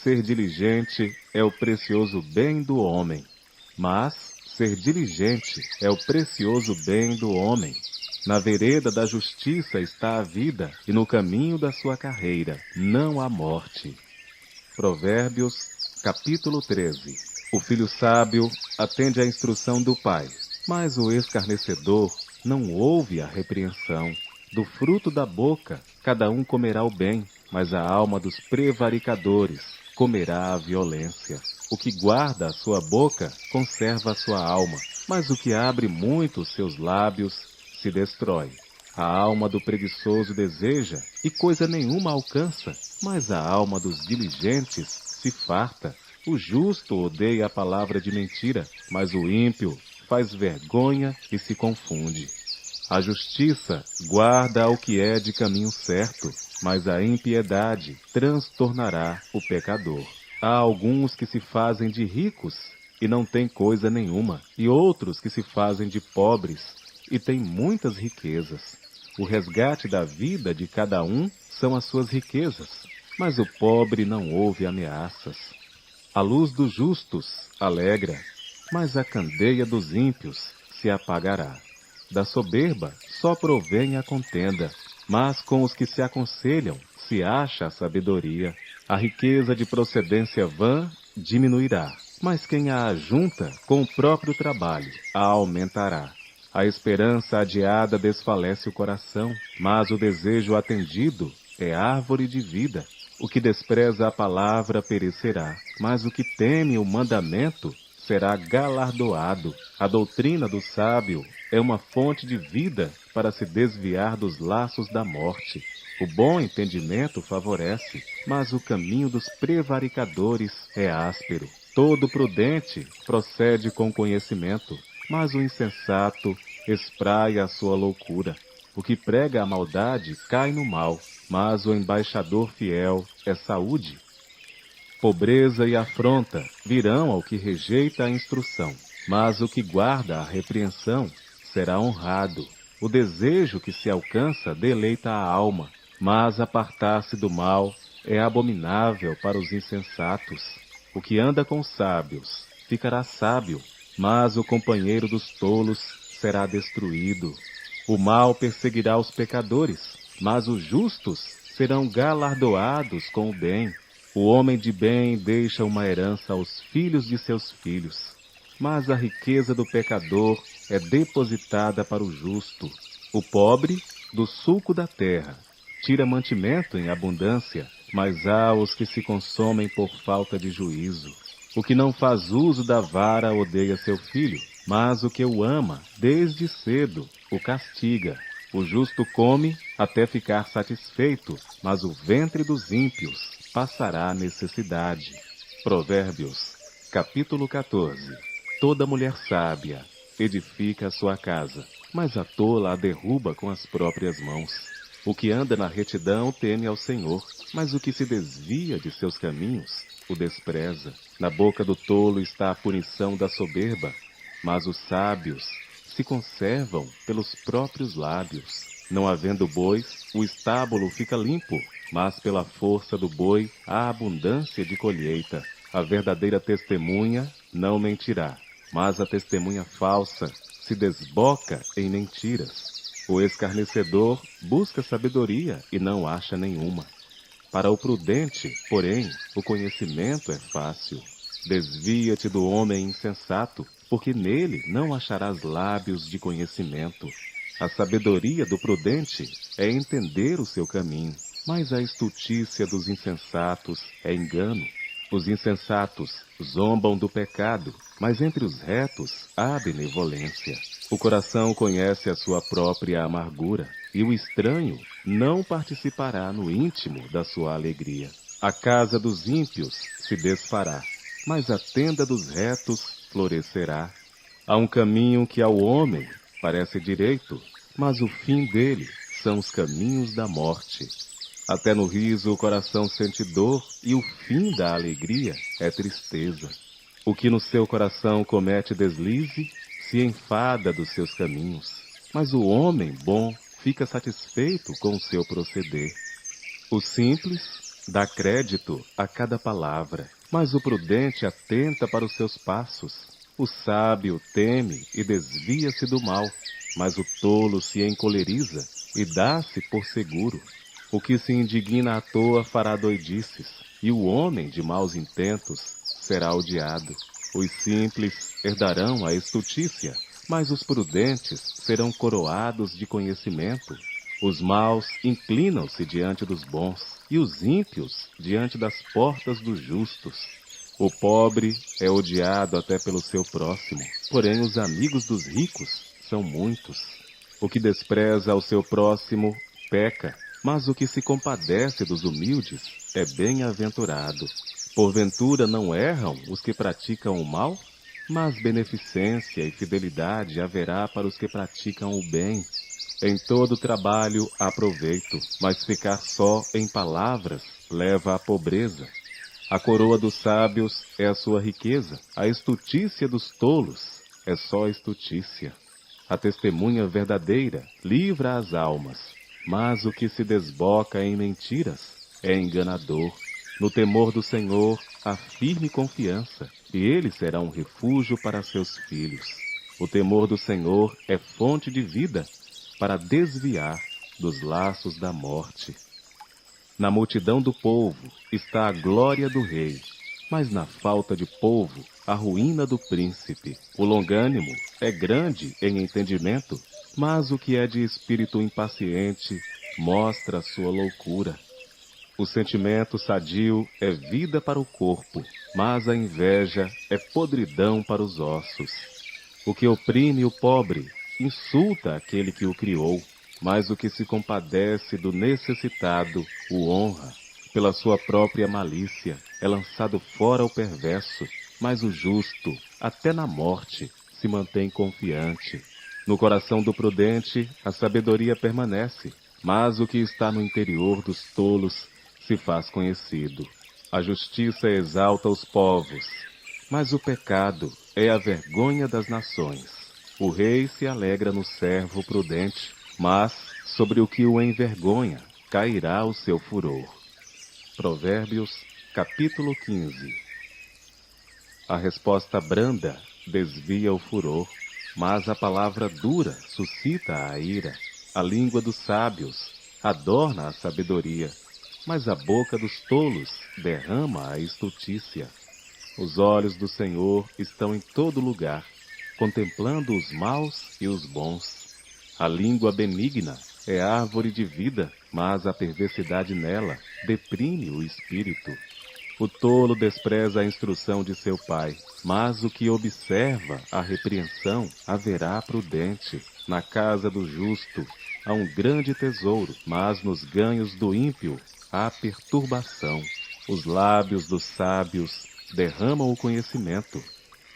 ser diligente é o precioso bem do homem. Na vereda da justiça está a vida, e no caminho da sua carreira não há morte. Provérbios, capítulo 13. O filho sábio atende à instrução do pai, Mas o escarnecedor não ouve a repreensão. Do fruto da boca cada um comerá o bem, mas a alma dos prevaricadores comerá a violência. O que guarda a sua boca conserva a sua alma, mas o que abre muito os seus lábios se destrói. A alma do preguiçoso deseja e coisa nenhuma alcança, mas a alma dos diligentes se farta. O justo odeia a palavra de mentira, mas o ímpio faz vergonha e se confunde. A justiça guarda o que é de caminho certo, mas a impiedade transtornará o pecador. Há alguns que se fazem de ricos e não têm coisa nenhuma, e outros que se fazem de pobres e têm muitas riquezas. O resgate da vida de cada um são as suas riquezas, mas o pobre não ouve ameaças. A luz dos justos alegra, mas a candeia dos ímpios se apagará. Da soberba só provém a contenda, mas com os que se aconselham se acha a sabedoria. A riqueza de procedência vã diminuirá, mas quem a ajunta com o próprio trabalho a aumentará. A esperança adiada desfalece o coração, mas o desejo atendido é árvore de vida. O que despreza a palavra perecerá, mas o que teme o mandamento será galardoado. A doutrina do sábio é uma fonte de vida para se desviar dos laços da morte. O bom entendimento favorece, mas o caminho dos prevaricadores é áspero. Todo prudente procede com conhecimento, mas o insensato espraia a sua loucura. O que prega a maldade cai no mal, mas o embaixador fiel é saúde. Pobreza e afronta virão ao que rejeita a instrução, mas o que guarda a repreensão será honrado. O desejo que se alcança deleita a alma, mas apartar-se do mal é abominável para os insensatos. O que anda com sábios ficará sábio, mas o companheiro dos tolos será destruído. O mal perseguirá os pecadores, mas os justos serão galardoados com o bem. O homem de bem deixa uma herança aos filhos de seus filhos, mas a riqueza do pecador é depositada para o justo. O pobre, do sulco da terra, tira mantimento em abundância, mas há os que se consomem por falta de juízo. O que não faz uso da vara odeia seu filho, mas o que o ama, desde cedo, o castiga. O justo come até ficar satisfeito, mas o ventre dos ímpios passará necessidade. Provérbios, capítulo 14. Toda mulher sábia edifica a sua casa, mas a tola a derruba com as próprias mãos. O que anda na retidão teme ao Senhor, mas o que se desvia de seus caminhos o despreza. Na boca do tolo está a punição da soberba, mas os sábios se conservam pelos próprios lábios. Não havendo bois, o estábulo fica limpo, mas pela força do boi há abundância de colheita. A verdadeira testemunha não mentirá, mas a testemunha falsa se desboca em mentiras. O escarnecedor busca sabedoria e não acha nenhuma. Para o prudente, porém, o conhecimento é fácil. Desvia-te do homem insensato, porque nele não acharás lábios de conhecimento. A sabedoria do prudente é entender o seu caminho, mas a estutícia dos insensatos é engano. Os insensatos zombam do pecado, mas entre os retos há benevolência. O coração conhece a sua própria amargura, e o estranho não participará no íntimo da sua alegria. A casa dos ímpios se desfará, mas a tenda dos retos florescerá. Há um caminho que ao homem parece direito, mas o fim dele são os caminhos da morte. Até no riso o coração sente dor, e o fim da alegria é tristeza. O que no seu coração comete deslize, se enfada dos seus caminhos, mas o homem bom fica satisfeito com o seu proceder. O simples dá crédito a cada palavra, mas o prudente atenta para os seus passos. O sábio teme e desvia-se do mal, mas o tolo se encoleriza e dá-se por seguro. O que se indigna à toa fará doidices, e o homem de maus intentos será odiado. Os simples herdarão a estutícia, Mas os prudentes serão coroados de conhecimento. Os maus inclinam-se diante dos bons, e os ímpios diante das portas dos justos. O pobre é odiado até pelo seu próximo, porém os amigos dos ricos são muitos. O que despreza ao seu próximo peca, mas o que se compadece dos humildes é bem-aventurado. Porventura não erram os que praticam o mal? Mas beneficência e fidelidade haverá para os que praticam o bem. Em todo trabalho há proveito, mas ficar só em palavras leva à pobreza. A coroa dos sábios é a sua riqueza, a estutícia dos tolos é só estutícia. A testemunha verdadeira livra as almas, mas o que se desboca em mentiras é enganador. No temor do Senhor há firme confiança, e ele será um refúgio para seus filhos. O temor do Senhor é fonte de vida, para desviar dos laços da morte. Na multidão do povo está a glória do rei, mas na falta de povo, a ruína do príncipe. O longânimo é grande em entendimento, mas o que é de espírito impaciente mostra a sua loucura. O sentimento sadio é vida para o corpo, mas a inveja é podridão para os ossos. O que oprime o pobre insulta aquele que o criou, mas o que se compadece do necessitado o honra. Pela sua própria malícia é lançado fora o perverso, mas o justo, até na morte, se mantém confiante. No coração do prudente a sabedoria permanece, mas o que está no interior dos tolos se faz conhecido. A justiça exalta os povos, mas o pecado é a vergonha das nações. O rei se alegra no servo prudente, mas sobre o que o envergonha cairá o seu furor. Provérbios, capítulo 15. A resposta branda desvia o furor, mas a palavra dura suscita a ira. A língua dos sábios adorna a sabedoria, mas a boca dos tolos derrama a estutícia. Os olhos do Senhor estão em todo lugar, contemplando os maus e os bons. A língua benigna é árvore de vida, mas a perversidade nela deprime o espírito. O tolo despreza a instrução de seu pai, mas o que observa a repreensão haverá prudente. Na casa do justo há um grande tesouro, mas nos ganhos do ímpio há perturbação. Os lábios dos sábios derramam o conhecimento,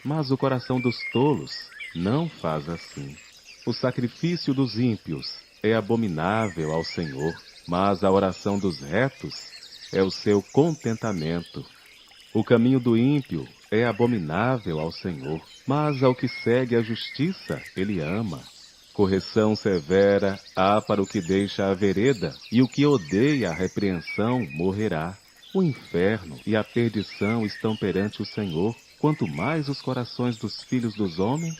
mas o coração dos tolos não faz assim. O sacrifício dos ímpios é abominável ao Senhor, mas a oração dos retos é o seu contentamento. O caminho do ímpio é abominável ao Senhor, mas ao que segue a justiça ele ama. Correção severa há para o que deixa a vereda, e o que odeia a repreensão morrerá. O inferno e a perdição estão perante o Senhor, quanto mais os corações dos filhos dos homens.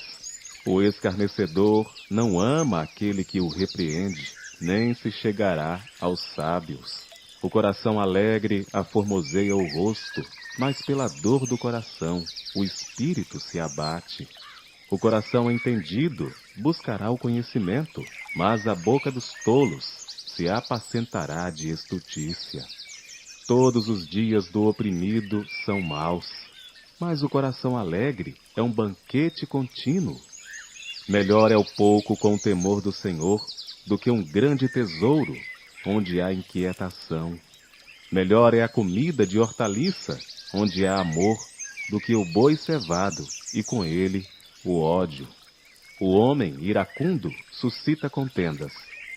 O escarnecedor não ama aquele que o repreende, nem se chegará aos sábios. O coração alegre aformoseia o rosto, mas pela dor do coração o espírito se abate. O coração entendido buscará o conhecimento, mas a boca dos tolos se apacentará de estutícia. Todos os dias do oprimido são maus, mas o coração alegre é um banquete contínuo. Melhor é o pouco com o temor do Senhor do que um grande tesouro onde há inquietação. Melhor é a comida de hortaliça onde há amor do que o boi cevado e com ele o ódio. O homem iracundo suscita contendas,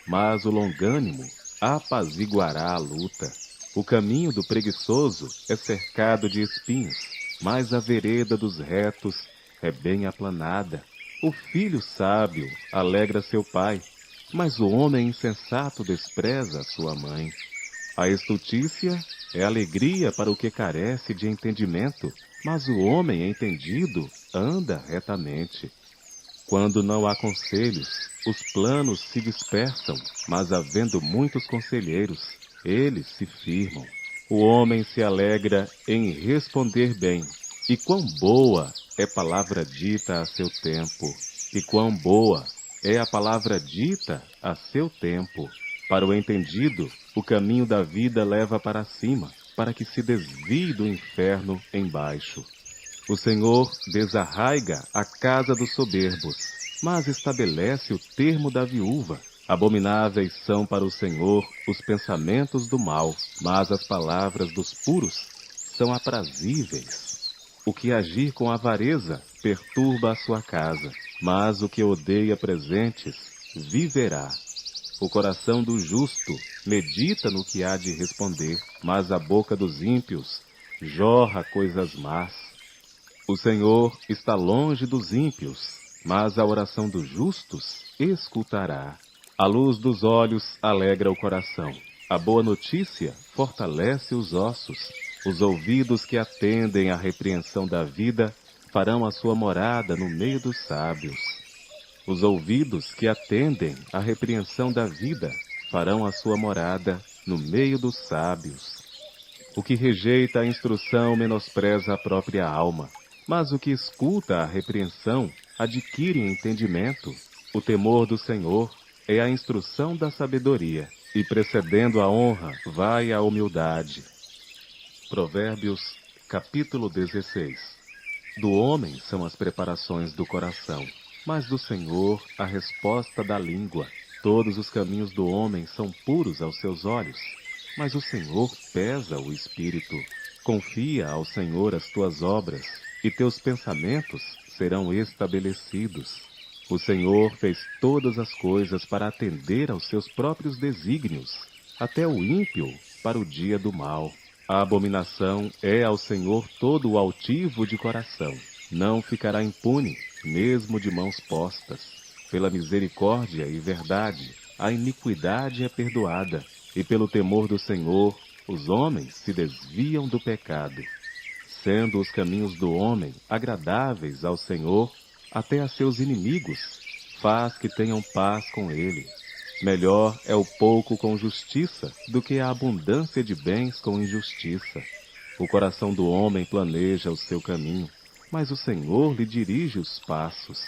mas o longânimo apaziguará a luta. O caminho do preguiçoso é cercado de espinhos, mas a vereda dos retos é bem aplanada. O filho sábio alegra seu pai, mas o homem insensato despreza sua mãe. A estutícia é alegria para o que carece de entendimento, mas o homem entendido anda retamente. Quando não há conselhos, os planos se dispersam, mas havendo muitos conselheiros, eles se firmam. O homem se alegra em responder bem, e quão boa é palavra dita a seu tempo. E quão boa é a palavra dita a seu tempo. Para o entendido, o caminho da vida leva para cima, para que se desvie do inferno embaixo. O Senhor desarraiga a casa dos soberbos, mas estabelece o termo da viúva. Abomináveis são para o Senhor os pensamentos do mal, mas as palavras dos puros são aprazíveis. O que agir com avareza perturba a sua casa, mas o que odeia presentes viverá. O coração do justo medita no que há de responder, mas a boca dos ímpios jorra coisas más. O Senhor está longe dos ímpios, mas a oração dos justos escutará. A luz dos olhos alegra o coração. A boa notícia fortalece os ossos. Os ouvidos que atendem à repreensão da vida farão a sua morada no meio dos sábios. Os ouvidos que atendem à repreensão da vida farão a sua morada no meio dos sábios. O que rejeita a instrução menospreza a própria alma, mas o que escuta a repreensão adquire entendimento. O temor do Senhor é a instrução da sabedoria, e precedendo a honra vai a humildade. Provérbios, capítulo 16. Do homem são as preparações do coração, mas do Senhor a resposta da língua. Todos os caminhos do homem são puros aos seus olhos, mas o Senhor pesa o espírito. Confia ao Senhor as tuas obras, e teus pensamentos serão estabelecidos. O Senhor fez todas as coisas para atender aos seus próprios desígnios, até o ímpio para o dia do mal. A abominação é ao Senhor todo o altivo de coração. Não ficará impune, mesmo de mãos postas. Pela misericórdia e verdade, a iniquidade é perdoada, e pelo temor do Senhor, os homens se desviam do pecado. Sendo os caminhos do homem agradáveis ao Senhor, até a seus inimigos, faz que tenham paz com ele. Melhor é o pouco com justiça do que a abundância de bens com injustiça. O coração do homem planeja o seu caminho, mas o Senhor lhe dirige os passos.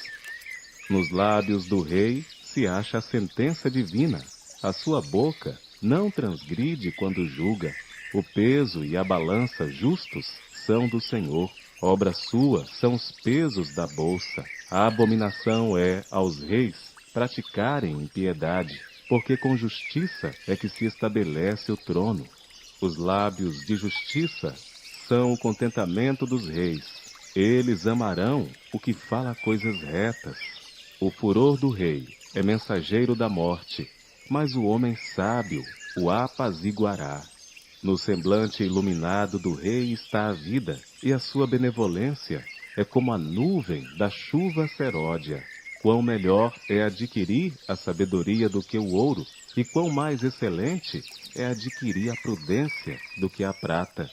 Nos lábios do rei se acha a sentença divina. A sua boca não transgride quando julga. O peso e a balança justos são do Senhor. Obra sua são os pesos da bolsa. A abominação é aos reis praticarem impiedade, porque com justiça é que se estabelece o trono. Os lábios de justiça são o contentamento dos reis. Eles amarão o que fala coisas retas. O furor do rei é mensageiro da morte, mas o homem sábio o apaziguará. No semblante iluminado do rei está a vida, e a sua benevolência é como a nuvem da chuva seródia. Quão melhor é adquirir a sabedoria do que o ouro, e quão mais excelente é adquirir a prudência do que a prata.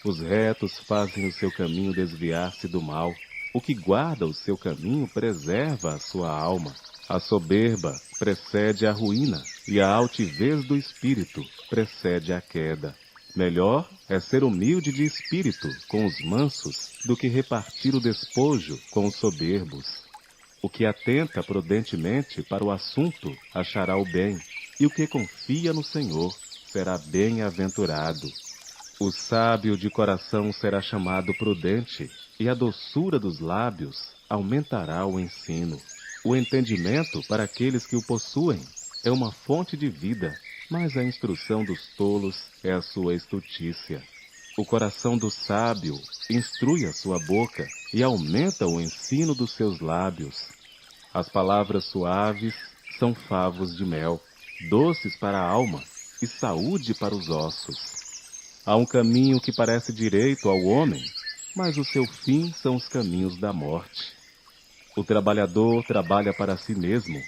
Os retos fazem o seu caminho desviar-se do mal. O que guarda o seu caminho preserva a sua alma. A soberba precede a ruína, e a altivez do espírito precede a queda. Melhor é ser humilde de espírito com os mansos do que repartir o despojo com os soberbos. O que atenta prudentemente para o assunto achará o bem, e o que confia no Senhor será bem-aventurado. O sábio de coração será chamado prudente, e a doçura dos lábios aumentará o ensino. O entendimento para aqueles que o possuem é uma fonte de vida, mas a instrução dos tolos é a sua estutícia. O coração do sábio instrui a sua boca e aumenta o ensino dos seus lábios. As palavras suaves são favos de mel, doces para a alma e saúde para os ossos. Há um caminho que parece direito ao homem, mas o seu fim são os caminhos da morte. O trabalhador trabalha para si mesmo,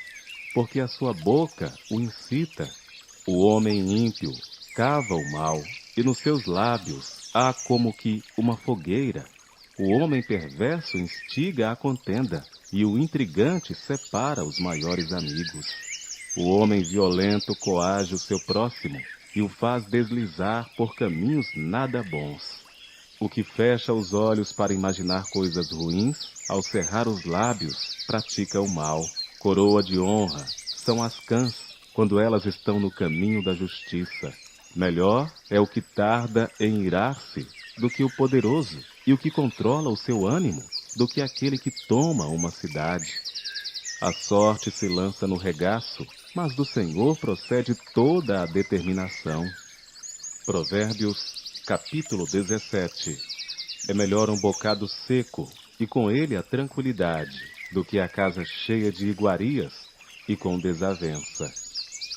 porque a sua boca o incita. O homem ímpio cava o mal, e nos seus lábios há como que uma fogueira. O homem perverso instiga a contenda, e o intrigante separa os maiores amigos. O homem violento coage o seu próximo, e o faz deslizar por caminhos nada bons. O que fecha os olhos para imaginar coisas ruins, ao cerrar os lábios, pratica o mal. Coroa de honra são as cãs, quando elas estão no caminho da justiça. Melhor é o que tarda em irar-se do que o poderoso, e o que controla o seu ânimo do que aquele que toma uma cidade. A sorte se lança no regaço, mas do Senhor procede toda a determinação. Provérbios, capítulo 17. É melhor um bocado seco, e com ele a tranquilidade, do que a casa cheia de iguarias e com desavença.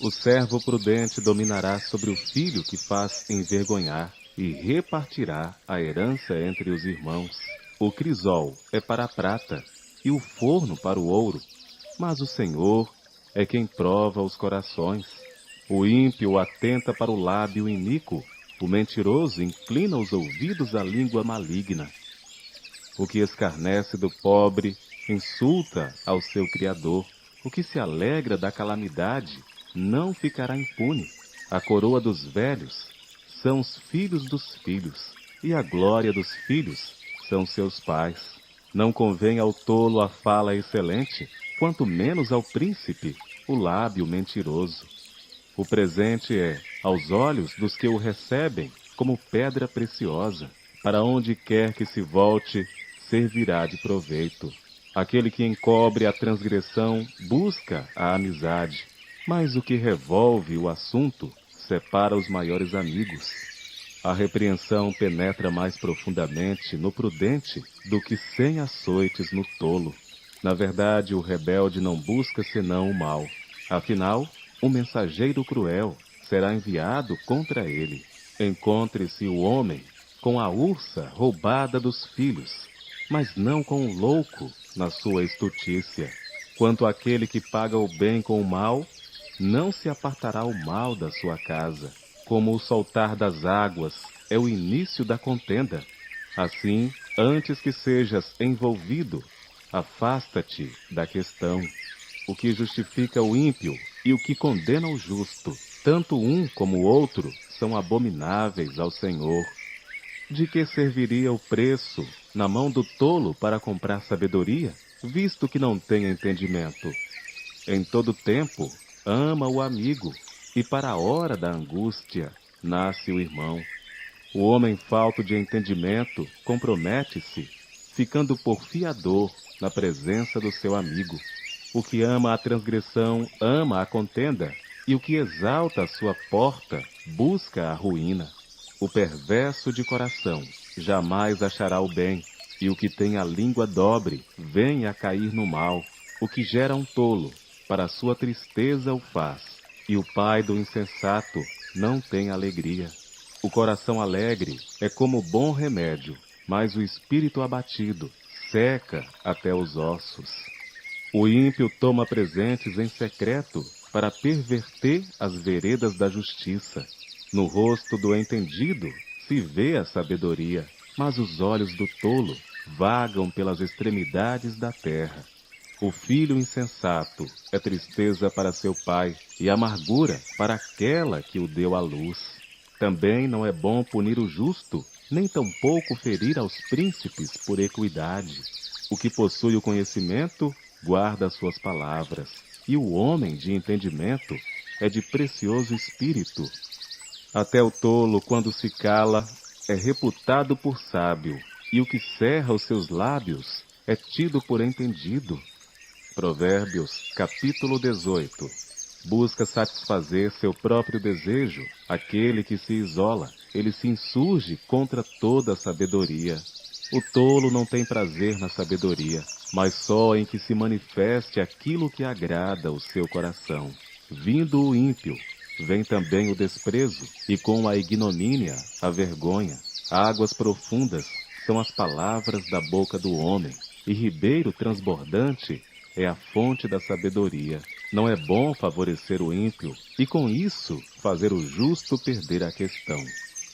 O servo prudente dominará sobre o filho que faz envergonhar, e repartirá a herança entre os irmãos. O crisol é para a prata, e o forno para o ouro, mas o Senhor é quem prova os corações. O ímpio atenta para o lábio iníquo, o mentiroso inclina os ouvidos à língua maligna. O que escarnece do pobre insulta ao seu Criador. O que se alegra da calamidade não ficará impune. A coroa dos velhos são os filhos dos filhos, e a glória dos filhos são seus pais. Não convém ao tolo a fala excelente, quanto menos ao príncipe o lábio mentiroso. O presente é, aos olhos dos que o recebem, como pedra preciosa. Para onde quer que se volte, servirá de proveito. Aquele que encobre a transgressão busca a amizade, mas o que revolve o assunto separa os maiores amigos. A repreensão penetra mais profundamente no prudente do que 100 açoites no tolo. Na verdade, o rebelde não busca senão o mal. Afinal, um mensageiro cruel será enviado contra ele. Encontre-se o homem com a ursa roubada dos filhos, mas não com o louco na sua estutícia. Quanto àquele que paga o bem com o mal, não se apartará o mal da sua casa. Como o soltar das águas é o início da contenda, assim, antes que sejas envolvido, afasta-te da questão. O que justifica o ímpio e o que condena o justo, tanto um como o outro, são abomináveis ao Senhor. De que serviria o preço na mão do tolo para comprar sabedoria, visto que não tem entendimento? Em todo tempo, ama o amigo, e para a hora da angústia, nasce o irmão. O homem falto de entendimento compromete-se, ficando por fiador na presença do seu amigo. O que ama a transgressão ama a contenda, e o que exalta a sua porta busca a ruína. O perverso de coração jamais achará o bem, e o que tem a língua dobre vem a cair no mal. O que gera um tolo, para a sua tristeza o faz, e o pai do insensato não tem alegria. O coração alegre é como bom remédio, mas o espírito abatido seca até os ossos. O ímpio toma presentes em secreto para perverter as veredas da justiça. No rosto do entendido se vê a sabedoria, mas os olhos do tolo vagam pelas extremidades da terra. O filho insensato é tristeza para seu pai e amargura para aquela que o deu à luz. Também não é bom punir o justo, nem tampouco ferir aos príncipes por equidade. O que possui o conhecimento guarda as suas palavras, e o homem de entendimento é de precioso espírito. Até o tolo, quando se cala, é reputado por sábio, e o que cerra os seus lábios é tido por entendido. Provérbios, capítulo 18. Busca satisfazer seu próprio desejo, aquele que se isola, ele se insurge contra toda a sabedoria. O tolo não tem prazer na sabedoria, mas só em que se manifeste aquilo que agrada o seu coração. Vindo o ímpio, vem também o desprezo, e com a ignomínia, a vergonha. Águas profundas são as palavras da boca do homem, e ribeiro transbordante é a fonte da sabedoria. Não é bom favorecer o ímpio, e com isso fazer o justo perder a questão.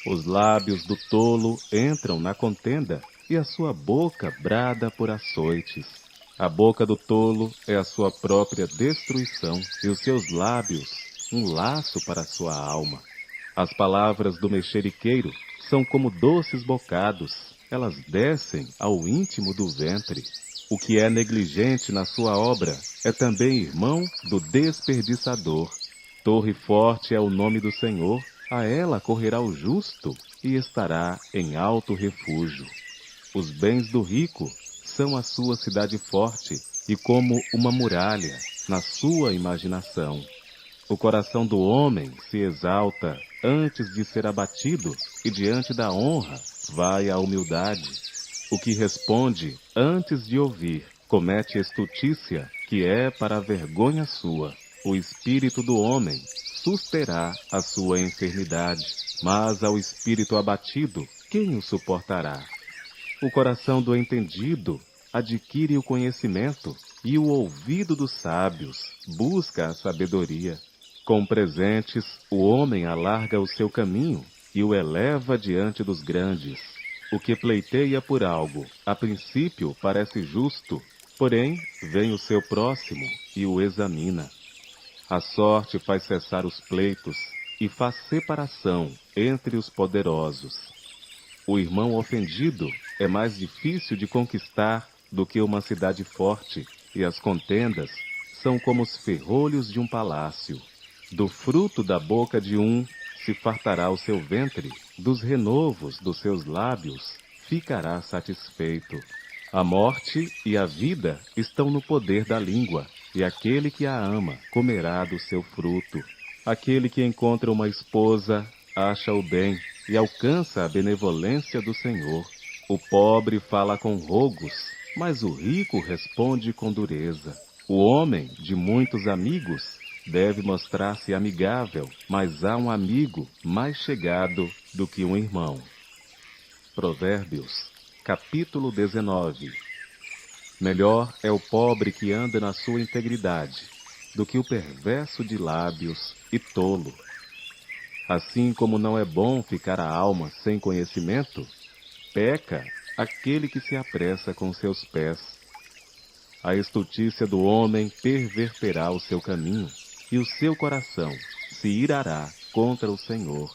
Os lábios do tolo entram na contenda, e a sua boca brada por açoites. A boca do tolo é a sua própria destruição, e os seus lábios um laço para a sua alma. As palavras do mexeriqueiro são como doces bocados, elas descem ao íntimo do ventre. O que é negligente na sua obra é também irmão do desperdiçador. Torre forte é o nome do Senhor, a ela correrá o justo e estará em alto refúgio. Os bens do rico são a sua cidade forte e como uma muralha na sua imaginação. O coração do homem se exalta antes de ser abatido e diante da honra vai a humildade. O que responde antes de ouvir comete estutícia, que é para a vergonha sua. O espírito do homem susterá a sua enfermidade, mas ao espírito abatido, quem o suportará? O coração do entendido adquire o conhecimento, e o ouvido dos sábios busca a sabedoria. Com presentes, o homem alarga o seu caminho e o eleva diante dos grandes. O que pleiteia por algo, a princípio parece justo, porém vem o seu próximo e o examina. A sorte faz cessar os pleitos e faz separação entre os poderosos. O irmão ofendido é mais difícil de conquistar do que uma cidade forte, e as contendas são como os ferrolhos de um palácio. Do fruto da boca de um se fartará o seu ventre, dos renovos dos seus lábios ficará satisfeito. A morte e a vida estão no poder da língua, e aquele que a ama comerá do seu fruto. Aquele que encontra uma esposa acha o bem e alcança a benevolência do Senhor. O pobre fala com rogos, mas o rico responde com dureza. O homem de muitos amigos deve mostrar-se amigável, mas há um amigo mais chegado do que um irmão. Provérbios, capítulo 19. Melhor é o pobre que anda na sua integridade, do que o perverso de lábios e tolo. Assim como não é bom ficar a alma sem conhecimento, peca aquele que se apressa com seus pés. A estutícia do homem perverterá o seu caminho, e o seu coração se irará contra o Senhor.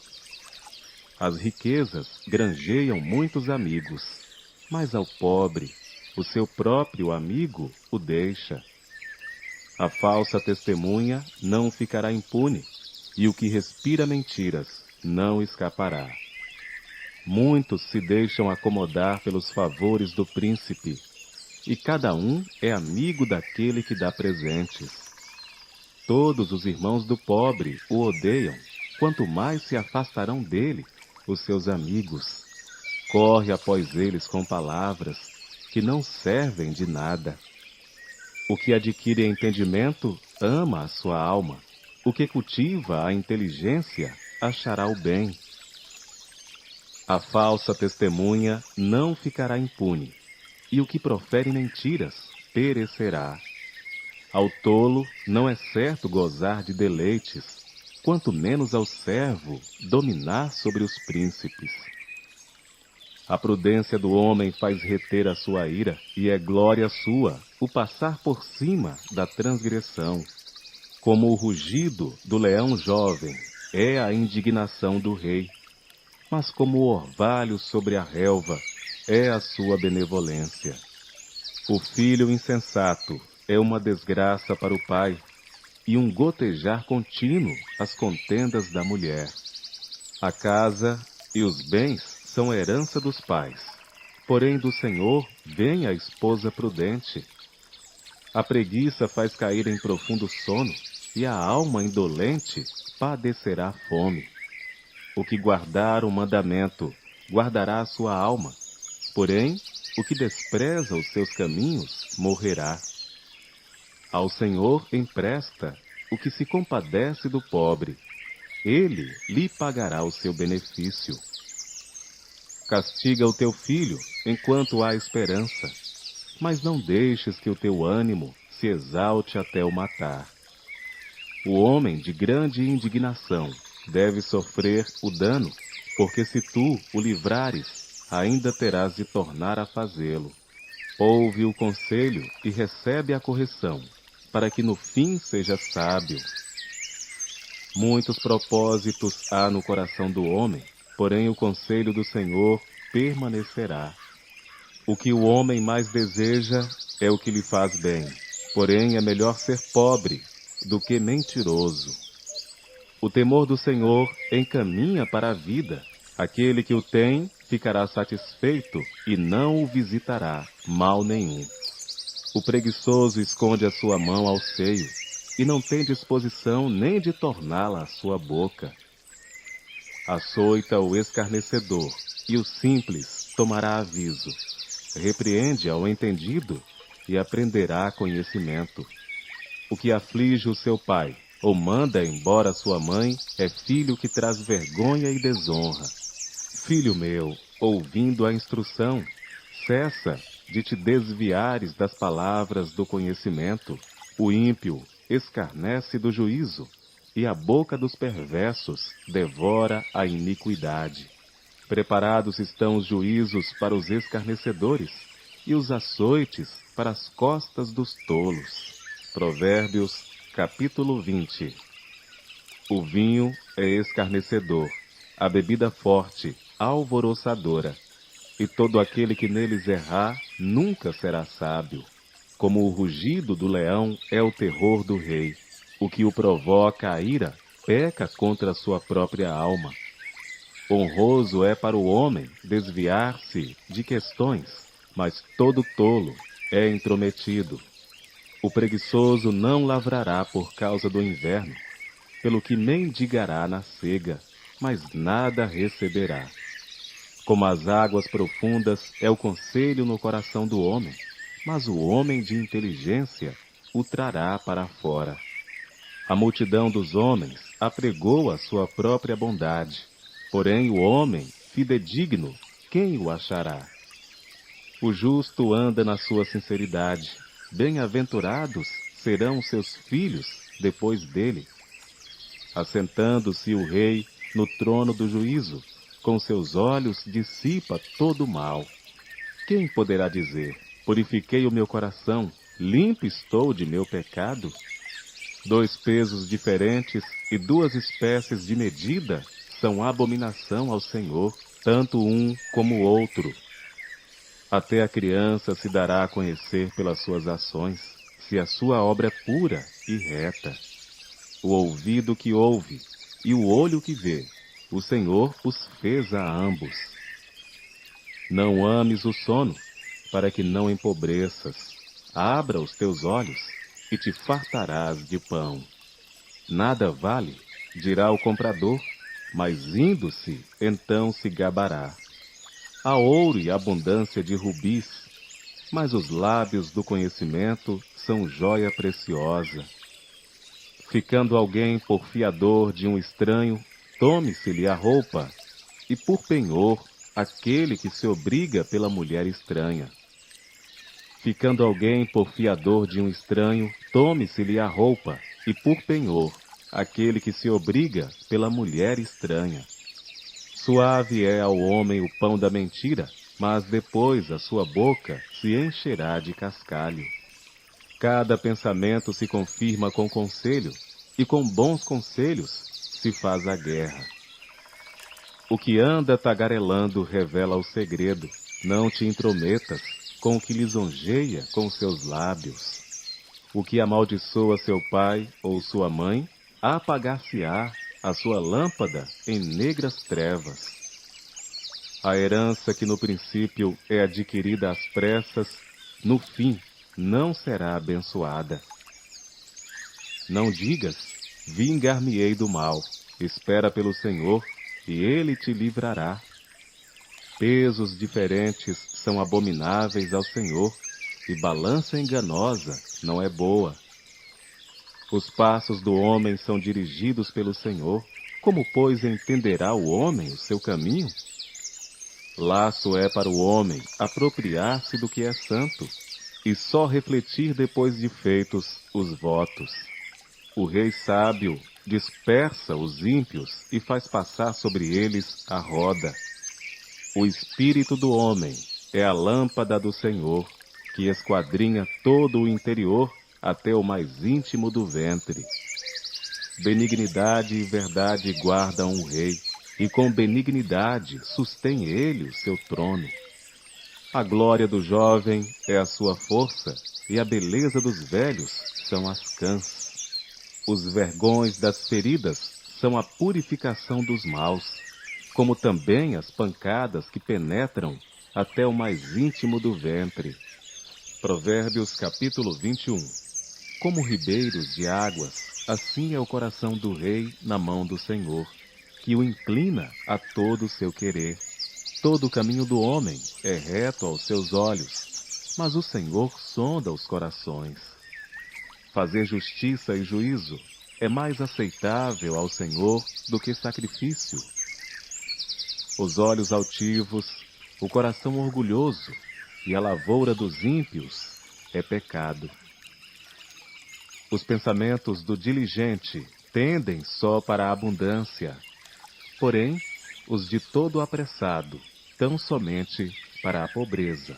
As riquezas granjeiam muitos amigos, mas ao pobre, o seu próprio amigo o deixa. A falsa testemunha não ficará impune, e o que respira mentiras não escapará. Muitos se deixam acomodar pelos favores do príncipe, e cada um é amigo daquele que dá presentes. Todos os irmãos do pobre o odeiam, quanto mais se afastarão dele os seus amigos. Corre após eles com palavras que não servem de nada. O que adquire entendimento ama a sua alma. O que cultiva a inteligência achará o bem. A falsa testemunha não ficará impune, e o que profere mentiras perecerá. Ao tolo não é certo gozar de deleites, quanto menos ao servo dominar sobre os príncipes. A prudência do homem faz reter a sua ira, e é glória sua o passar por cima da transgressão. Como o rugido do leão jovem é a indignação do rei, mas como o orvalho sobre a relva é a sua benevolência. O filho insensato é uma desgraça para o pai, e um gotejar contínuo as contendas da mulher. A casa e os bens são herança dos pais, porém do Senhor vem a esposa prudente. A preguiça faz cair em profundo sono, e a alma indolente padecerá fome. O que guardar o mandamento guardará a sua alma, porém o que despreza os seus caminhos morrerá. Ao Senhor empresta o que se compadece do pobre, ele lhe pagará o seu benefício. Castiga o teu filho enquanto há esperança, mas não deixes que o teu ânimo se exalte até o matar. O homem de grande indignação deve sofrer o dano, porque se tu o livrares, ainda terás de tornar a fazê-lo. Ouve o conselho e recebe a correção, para que no fim seja sábio. Muitos propósitos há no coração do homem, porém o conselho do Senhor permanecerá. O que o homem mais deseja é o que lhe faz bem, porém é melhor ser pobre do que mentiroso. O temor do Senhor encaminha para a vida. Aquele que o tem ficará satisfeito e não o visitará mal nenhum. O preguiçoso esconde a sua mão ao seio e não tem disposição nem de torná-la à sua boca. Açoita o escarnecedor e o simples tomará aviso. Repreende ao entendido e aprenderá conhecimento. O que aflige o seu pai ou manda embora sua mãe é filho que traz vergonha e desonra. Filho meu, ouvindo a instrução, cessa de te desviares das palavras do conhecimento. O ímpio escarnece do juízo, e a boca dos perversos devora a iniquidade. Preparados estão os juízos para os escarnecedores, e os açoites para as costas dos tolos. Provérbios, capítulo 20. O vinho é escarnecedor, a bebida forte, alvoroçadora, e todo aquele que neles errar nunca será sábio. Como o rugido do leão é o terror do rei. O que o provoca a ira peca contra a sua própria alma. Honroso é para o homem desviar-se de questões, mas todo tolo é intrometido. O preguiçoso não lavrará por causa do inverno, pelo que mendigará na cega, mas nada receberá. Como as águas profundas é o conselho no coração do homem, mas o homem de inteligência o trará para fora. A multidão dos homens apregou a sua própria bondade, porém o homem fidedigno, quem o achará? O justo anda na sua sinceridade, bem-aventurados serão seus filhos depois dele. Assentando-se o rei no trono do juízo, com seus olhos dissipa todo o mal. Quem poderá dizer, purifiquei o meu coração, limpo estou de meu pecado? 2 pesos diferentes e 2 espécies de medida são abominação ao Senhor, tanto um como o outro. Até a criança se dará a conhecer pelas suas ações, se a sua obra é pura e reta. O ouvido que ouve e o olho que vê, o Senhor os fez a ambos. Não ames o sono, para que não empobreças. Abra os teus olhos e te fartarás de pão. Nada vale, dirá o comprador, mas indo-se, então se gabará. Há ouro e abundância de rubis, mas os lábios do conhecimento são joia preciosa. Ficando alguém por fiador de um estranho, tome-se-lhe a roupa, e por penhor aquele que se obriga pela mulher estranha. Ficando alguém por fiador de um estranho, tome-se-lhe a roupa, e por penhor aquele que se obriga pela mulher estranha. Suave é ao homem o pão da mentira, mas depois a sua boca se encherá de cascalho. Cada pensamento se confirma com conselho, e com bons conselhos se faz a guerra. O que anda tagarelando revela o segredo. Não te intrometas com o que lisonjeia com seus lábios. O que amaldiçoa seu pai ou sua mãe, apagar-se-á a sua lâmpada em negras trevas. A herança que no princípio é adquirida às pressas, no fim não será abençoada. Não digas, vingar-me-ei do mal, espera pelo Senhor, e Ele te livrará. Pesos diferentes são abomináveis ao Senhor, e balança enganosa não é boa. Os passos do homem são dirigidos pelo Senhor, como, pois, entenderá o homem o seu caminho? Laço é para o homem apropriar-se do que é santo, e só refletir depois de feitos os votos. O rei sábio dispersa os ímpios e faz passar sobre eles a roda. O espírito do homem é a lâmpada do Senhor, que esquadrinha todo o interior até o mais íntimo do ventre. Benignidade e verdade guardam o rei, e com benignidade sustém ele o seu trono. A glória do jovem é a sua força, e a beleza dos velhos são as cãs. Os vergões das feridas são a purificação dos maus, como também as pancadas que penetram até o mais íntimo do ventre. Provérbios capítulo 21. Como ribeiros de águas, assim é o coração do rei na mão do Senhor, que o inclina a todo o seu querer. Todo o caminho do homem é reto aos seus olhos, mas o Senhor sonda os corações. Fazer justiça e juízo é mais aceitável ao Senhor do que sacrifício. Os olhos altivos, o coração orgulhoso e a lavoura dos ímpios é pecado. Os pensamentos do diligente tendem só para a abundância, porém, os de todo apressado tão somente para a pobreza.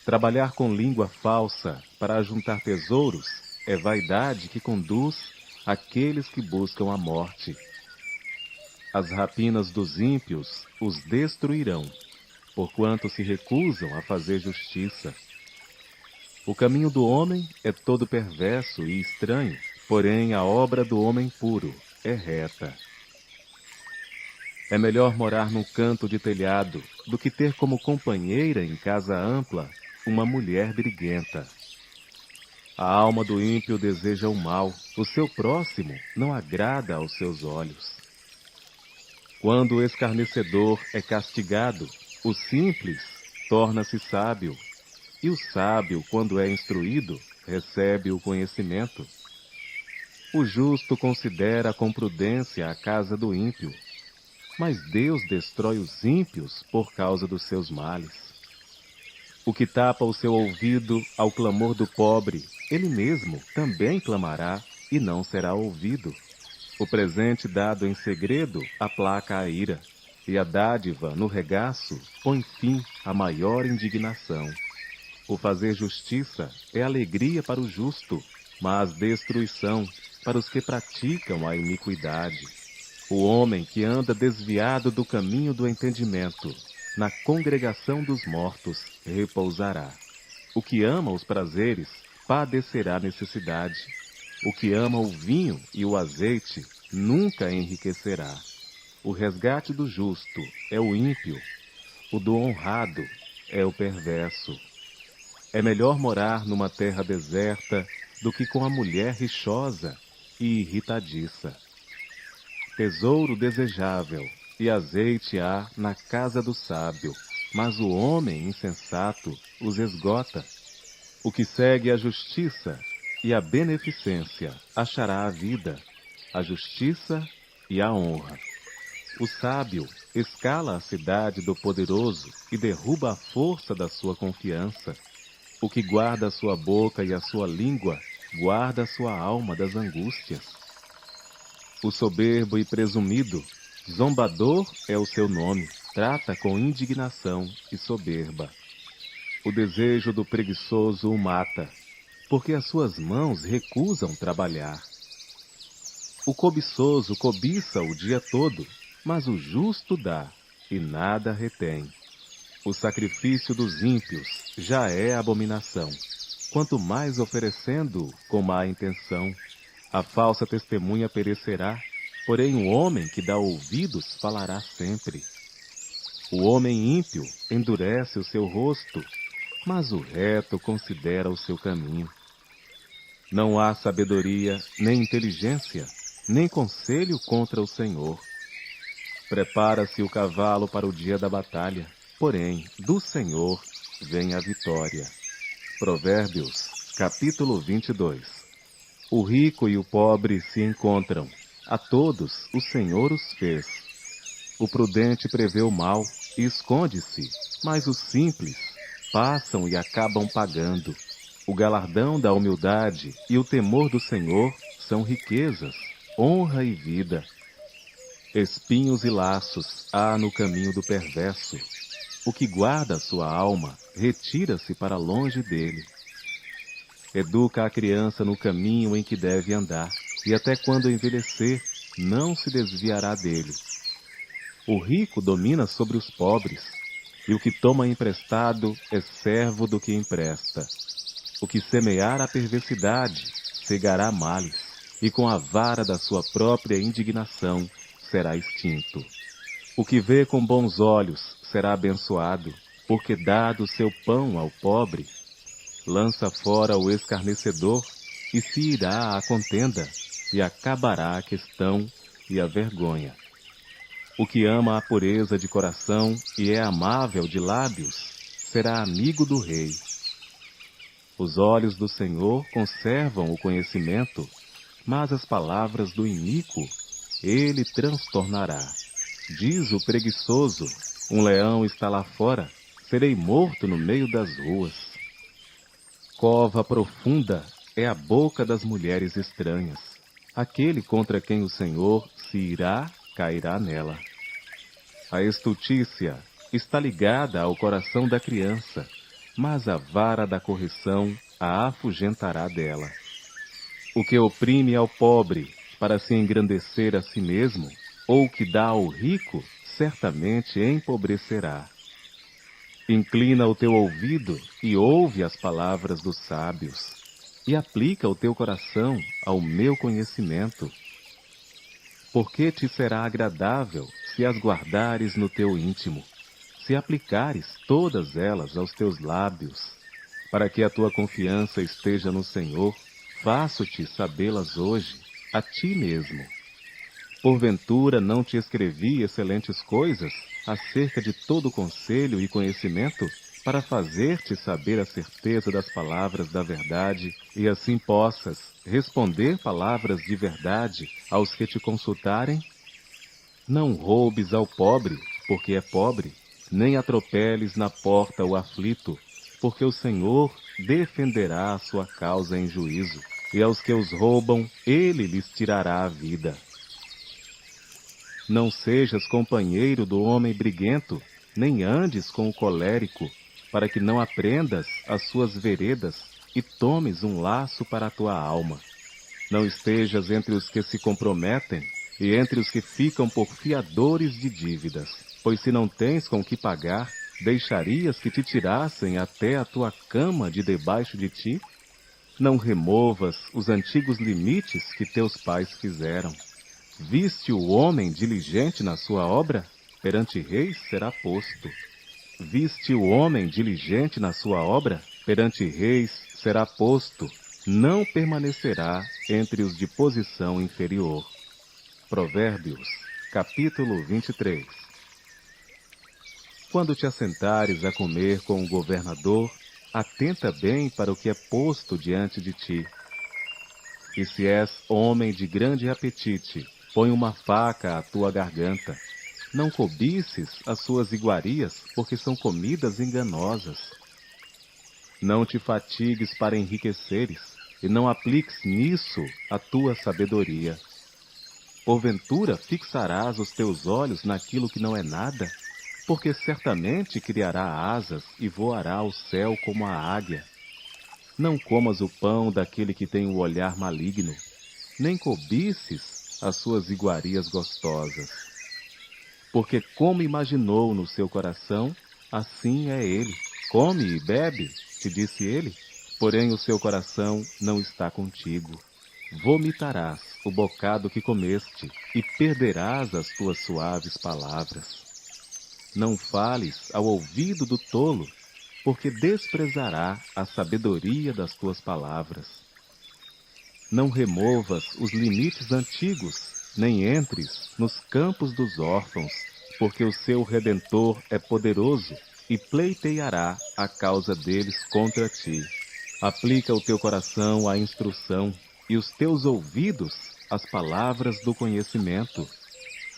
Trabalhar com língua falsa para ajuntar tesouros é vaidade que conduz aqueles que buscam a morte. As rapinas dos ímpios os destruirão, porquanto se recusam a fazer justiça. O caminho do homem é todo perverso e estranho, porém a obra do homem puro é reta. É melhor morar num canto de telhado do que ter como companheira em casa ampla uma mulher briguenta. A alma do ímpio deseja o mal, o seu próximo não agrada aos seus olhos. Quando o escarnecedor é castigado, o simples torna-se sábio, e o sábio, quando é instruído, recebe o conhecimento. O justo considera com prudência a casa do ímpio, mas Deus destrói os ímpios por causa dos seus males. O que tapa o seu ouvido ao clamor do pobre, ele mesmo também clamará e não será ouvido. O presente dado em segredo aplaca a ira, e a dádiva no regaço põe fim à maior indignação. O fazer justiça é alegria para o justo, mas destruição para os que praticam a iniquidade. O homem que anda desviado do caminho do entendimento, na congregação dos mortos, repousará. O que ama os prazeres, padecerá necessidade. O que ama o vinho e o azeite, nunca enriquecerá. O resgate do justo é o ímpio, o do honrado é o perverso. É melhor morar numa terra deserta do que com a mulher rixosa e irritadiça. Tesouro desejável e azeite há na casa do sábio, mas o homem insensato os esgota. O que segue a justiça e a beneficência achará a vida, a justiça e a honra. O sábio escala a cidade do poderoso e derruba a força da sua confiança. O que guarda a sua boca e a sua língua, guarda a sua alma das angústias. O soberbo e presumido, zombador é o seu nome, trata com indignação e soberba. O desejo do preguiçoso o mata, porque as suas mãos recusam trabalhar. O cobiçoso cobiça o dia todo, mas o justo dá, e nada retém. O sacrifício dos ímpios já é abominação, quanto mais oferecendo com má intenção. A falsa testemunha perecerá, porém o homem que dá ouvidos falará sempre. O homem ímpio endurece o seu rosto, mas o reto considera o seu caminho. Não há sabedoria, nem inteligência, nem conselho contra o Senhor. Prepara-se o cavalo para o dia da batalha, porém, do Senhor vem a vitória. Provérbios, capítulo 22. O rico e o pobre se encontram, a todos o Senhor os fez. O prudente prevê o mal e esconde-se, mas os simples passam e acabam pagando. O galardão da humildade e o temor do Senhor são riquezas, honra e vida. Espinhos e laços há no caminho do perverso. O que guarda a sua alma retira-se para longe dele. Educa a criança no caminho em que deve andar, e até quando envelhecer, não se desviará dele. O rico domina sobre os pobres, e o que toma emprestado é servo do que empresta. O que semear a perversidade, cegará males, e com a vara da sua própria indignação será extinto. O que vê com bons olhos será abençoado, porque dá do seu pão ao pobre. Lança fora o escarnecedor, e se irá à contenda, e acabará a questão e a vergonha. O que ama a pureza de coração e é amável de lábios, será amigo do rei. Os olhos do Senhor conservam o conhecimento, mas as palavras do iníquo ele transtornará. Diz o preguiçoso: um leão está lá fora, serei morto no meio das ruas. Cova profunda é a boca das mulheres estranhas. Aquele contra quem o Senhor se irá, cairá nela. A estultícia está ligada ao coração da criança, mas a vara da correção a afugentará dela. O que oprime ao pobre para se engrandecer a si mesmo, ou o que dá ao rico, certamente empobrecerá. Inclina o teu ouvido e ouve as palavras dos sábios, e aplica o teu coração ao meu conhecimento. Porque te será agradável se as guardares no teu íntimo, se aplicares todas elas aos teus lábios, para que a tua confiança esteja no Senhor, faço-te sabê-las hoje, a ti mesmo. Porventura não te escrevi excelentes coisas acerca de todo conselho e conhecimento, para fazer-te saber a certeza das palavras da verdade, e assim possas responder palavras de verdade aos que te consultarem? Não roubes ao pobre, porque é pobre, nem atropeles na porta o aflito, porque o Senhor defenderá a sua causa em juízo, e aos que os roubam, ele lhes tirará a vida. Não sejas companheiro do homem briguento, nem andes com o colérico, para que não aprendas as suas veredas e tomes um laço para a tua alma. Não estejas entre os que se comprometem e entre os que ficam por fiadores de dívidas, pois se não tens com que pagar, deixarias que te tirassem até a tua cama de debaixo de ti? Não removas os antigos limites que teus pais fizeram. Viste o homem diligente na sua obra? Perante reis será posto. Viste o homem diligente na sua obra? Perante reis será posto. Não permanecerá entre os de posição inferior. Provérbios, capítulo 23. Quando te assentares a comer com o governador, atenta bem para o que é posto diante de ti. E se és homem de grande apetite, põe uma faca à tua garganta. Não cobices as suas iguarias, porque são comidas enganosas. Não te fatigues para enriqueceres, e não apliques nisso a tua sabedoria. Porventura fixarás os teus olhos naquilo que não é nada, porque certamente criará asas e voará ao céu como a águia. Não comas o pão daquele que tem o olhar maligno, nem cobices as suas iguarias gostosas. Porque como imaginou no seu coração, assim é ele. Come e bebe, te disse ele, porém o seu coração não está contigo. Vomitarás o bocado que comeste e perderás as tuas suaves palavras. Não fales ao ouvido do tolo, porque desprezará a sabedoria das tuas palavras. Não removas os limites antigos, nem entres nos campos dos órfãos, porque o seu Redentor é poderoso e pleiteará a causa deles contra ti. Aplica o teu coração à instrução e os teus ouvidos às palavras do conhecimento.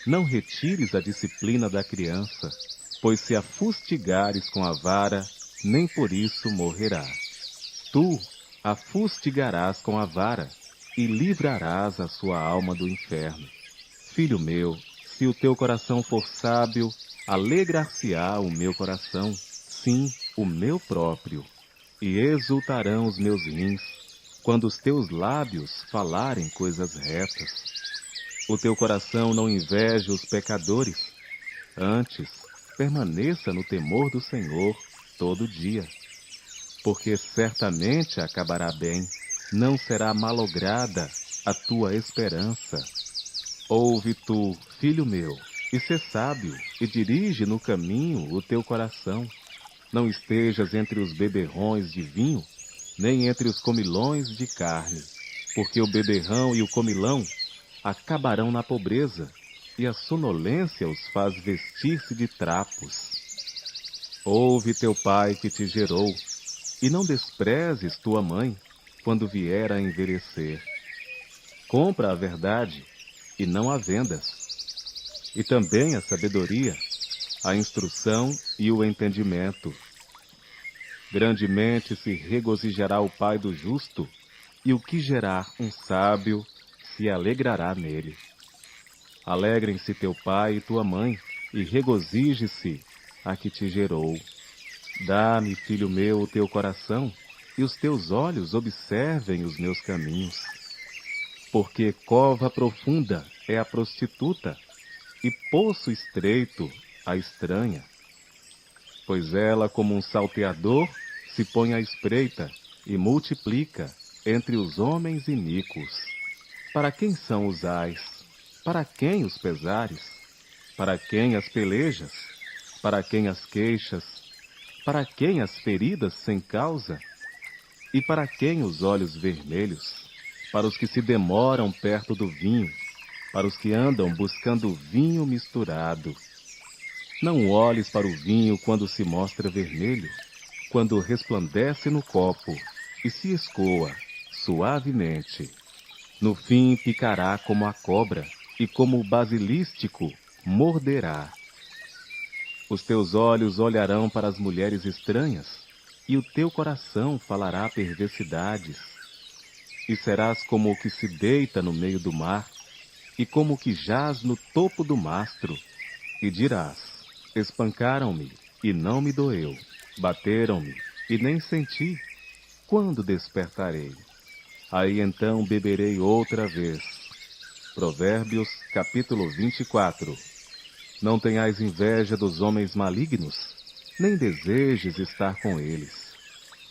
Não retires a disciplina da criança, pois se a fustigares com a vara, nem por isso morrerá. Tu a fustigarás com a vara, e livrarás a sua alma do inferno. Filho meu, se o teu coração for sábio, alegrar-se-á o meu coração, sim, o meu próprio, e exultarão os meus rins, quando os teus lábios falarem coisas retas. O teu coração não inveje os pecadores, antes permaneça no temor do Senhor todo dia, porque certamente acabará bem, não será malograda a tua esperança. Ouve tu, filho meu, e sê sábio, e dirige no caminho o teu coração. Não estejas entre os beberrões de vinho, nem entre os comilões de carne, porque o beberrão e o comilão acabarão na pobreza, e a sonolência os faz vestir-se de trapos. Ouve teu pai que te gerou, e não desprezes tua mãe, quando vier a envelhecer. Compra a verdade, e não a vendas. E também a sabedoria, a instrução e o entendimento. Grandemente se regozijará o pai do justo, e o que gerar um sábio se alegrará nele. Alegrem-se teu pai e tua mãe, e regozije-se a que te gerou. Dá-me, filho meu, o teu coração, e os teus olhos observem os meus caminhos. Porque cova profunda é a prostituta, e poço estreito a estranha. Pois ela, como um salteador, se põe à espreita e multiplica entre os homens iníquos. Para quem são os ais? Para quem os pesares? Para quem as pelejas? Para quem as queixas? Para quem as feridas sem causa? E para quem os olhos vermelhos? Para os que se demoram perto do vinho, para os que andam buscando vinho misturado. Não olhes para o vinho quando se mostra vermelho, quando resplandece no copo e se escoa suavemente. No fim picará como a cobra, e como o basilístico morderá. Os teus olhos olharão para as mulheres estranhas, e o teu coração falará perversidades. E serás como o que se deita no meio do mar, e como o que jaz no topo do mastro. E dirás: espancaram-me, e não me doeu. Bateram-me, e nem senti. Quando despertarei? Aí então beberei outra vez. Provérbios, capítulo 24. Não tenhais inveja dos homens malignos, nem desejes estar com eles,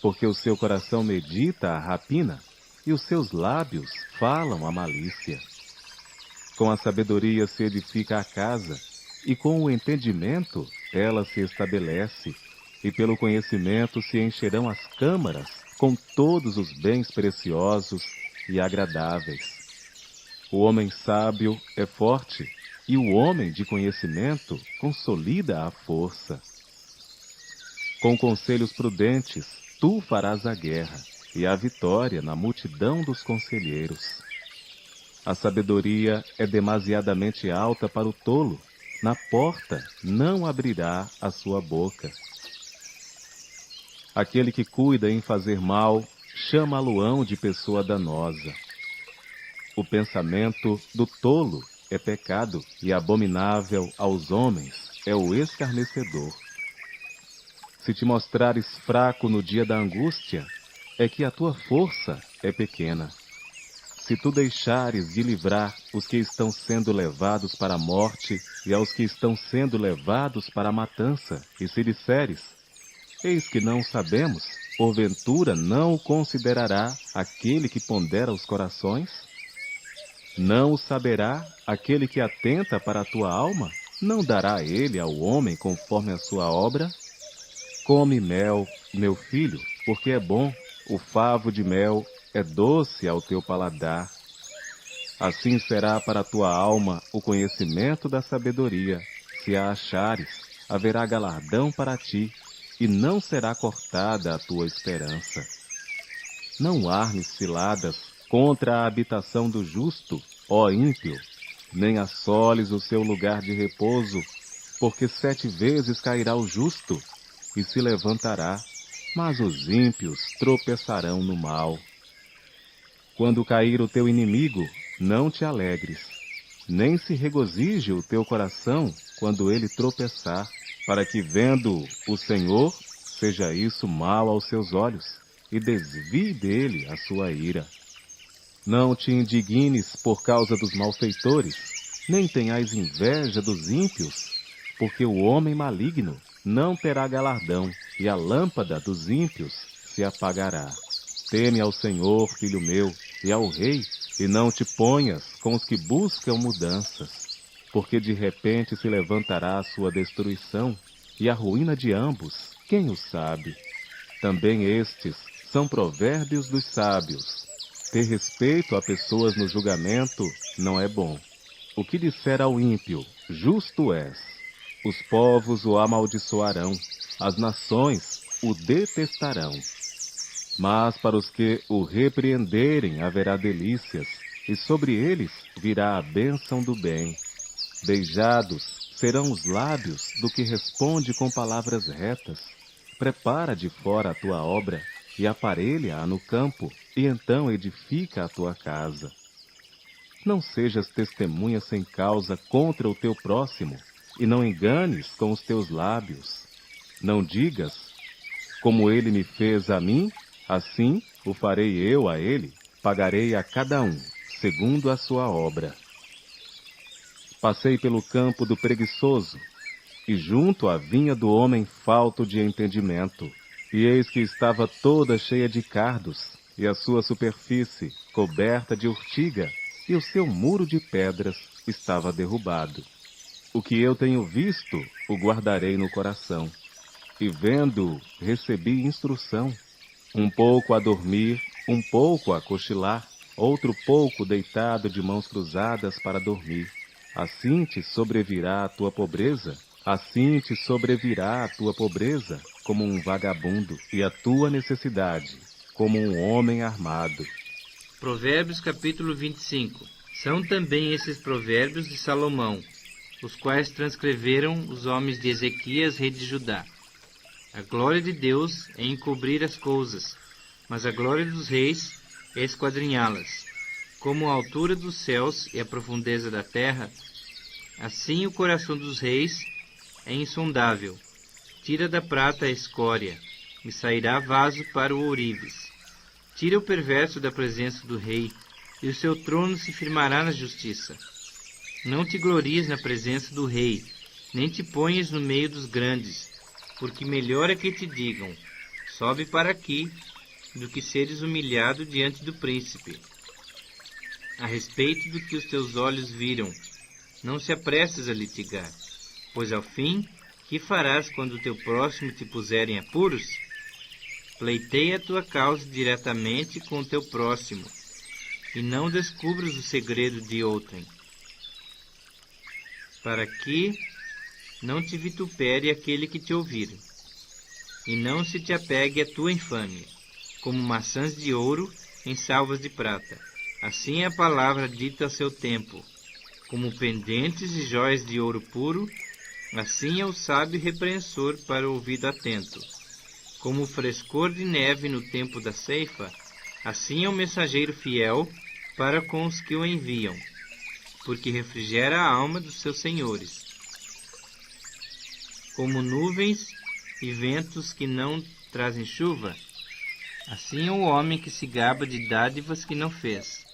porque o seu coração medita a rapina, e os seus lábios falam a malícia. Com a sabedoria se edifica a casa, e com o entendimento ela se estabelece, e pelo conhecimento se encherão as câmaras com todos os bens preciosos e agradáveis. O homem sábio é forte, e o homem de conhecimento consolida a força. Com conselhos prudentes, tu farás a guerra, e a vitória na multidão dos conselheiros. A sabedoria é demasiadamente alta para o tolo, na porta não abrirá a sua boca. Aquele que cuida em fazer mal, chama-lo-ão de pessoa danosa. O pensamento do tolo é pecado, e abominável aos homens é o escarnecedor. Se te mostrares fraco no dia da angústia, é que a tua força é pequena. Se tu deixares de livrar os que estão sendo levados para a morte e aos que estão sendo levados para a matança, e se disseres: eis que não sabemos, porventura não o considerará aquele que pondera os corações? Não o saberá aquele que atenta para a tua alma? Não dará ele ao homem conforme a sua obra? Come mel, meu filho, porque é bom, o favo de mel é doce ao teu paladar. Assim será para a tua alma o conhecimento da sabedoria. Se a achares, haverá galardão para ti, e não será cortada a tua esperança. Não armes ciladas contra a habitação do justo, ó ímpio, nem assoles o seu lugar de repouso, porque 7 vezes cairá o justo, e se levantará, mas os ímpios tropeçarão no mal. Quando cair o teu inimigo, não te alegres, nem se regozije o teu coração quando ele tropeçar, para que, vendo o Senhor, seja isso mal aos seus olhos, e desvie dele a sua ira. Não te indignes por causa dos malfeitores, nem tenhais inveja dos ímpios, porque o homem maligno não terá galardão, e a lâmpada dos ímpios se apagará. Teme ao Senhor, filho meu, e ao Rei, e não te ponhas com os que buscam mudanças, porque de repente se levantará a sua destruição, e a ruína de ambos, quem o sabe? Também estes são provérbios dos sábios. Ter respeito a pessoas no julgamento não é bom. O que disser ao ímpio, justo és. Os povos o amaldiçoarão, as nações o detestarão. Mas para os que o repreenderem haverá delícias, e sobre eles virá a bênção do bem. Beijados serão os lábios do que responde com palavras retas. Prepara de fora a tua obra, e aparelha-a no campo, e então edifica a tua casa. Não sejas testemunha sem causa contra o teu próximo, e não enganes com os teus lábios. Não digas, como ele me fez a mim, assim o farei eu a ele, pagarei a cada um, segundo a sua obra. Passei pelo campo do preguiçoso, e junto à vinha do homem falto de entendimento, e eis que estava toda cheia de cardos, e a sua superfície coberta de urtiga, e o seu muro de pedras estava derrubado. O que eu tenho visto, o guardarei no coração, e vendo, recebi instrução, um pouco a dormir, um pouco a cochilar, outro pouco deitado de mãos cruzadas para dormir. Assim te sobrevirá a tua pobreza, assim te sobrevirá a tua pobreza, como um vagabundo, e a tua necessidade, como um homem armado. Provérbios capítulo 25. São também esses provérbios de Salomão, os quais transcreveram os homens de Ezequias, rei de Judá. A glória de Deus é encobrir as coisas, mas a glória dos reis é esquadrinhá-las. Como a altura dos céus e a profundeza da terra, assim o coração dos reis é insondável. Tira da prata a escória, e sairá vaso para o ourives. Tira o perverso da presença do rei, e o seu trono se firmará na justiça. Não te glories na presença do rei, nem te ponhas no meio dos grandes, porque melhor é que te digam, sobe para aqui, do que seres humilhado diante do príncipe. A respeito do que os teus olhos viram, não se apresses a litigar, pois ao fim, que farás quando o teu próximo te puser em apuros? Pleiteia a tua causa diretamente com o teu próximo, e não descubras o segredo de outrem, para que não te vitupere aquele que te ouvir, e não se te apegue a tua infâmia, como maçãs de ouro em salvas de prata. Assim é a palavra dita a seu tempo, como pendentes e jóias de ouro puro, assim é o sábio repreensor para o ouvido atento. Como o frescor de neve no tempo da ceifa, assim é o mensageiro fiel para com os que o enviam, porque refrigera a alma dos seus senhores. Como nuvens e ventos que não trazem chuva, assim é o homem que se gaba de dádivas que não fez.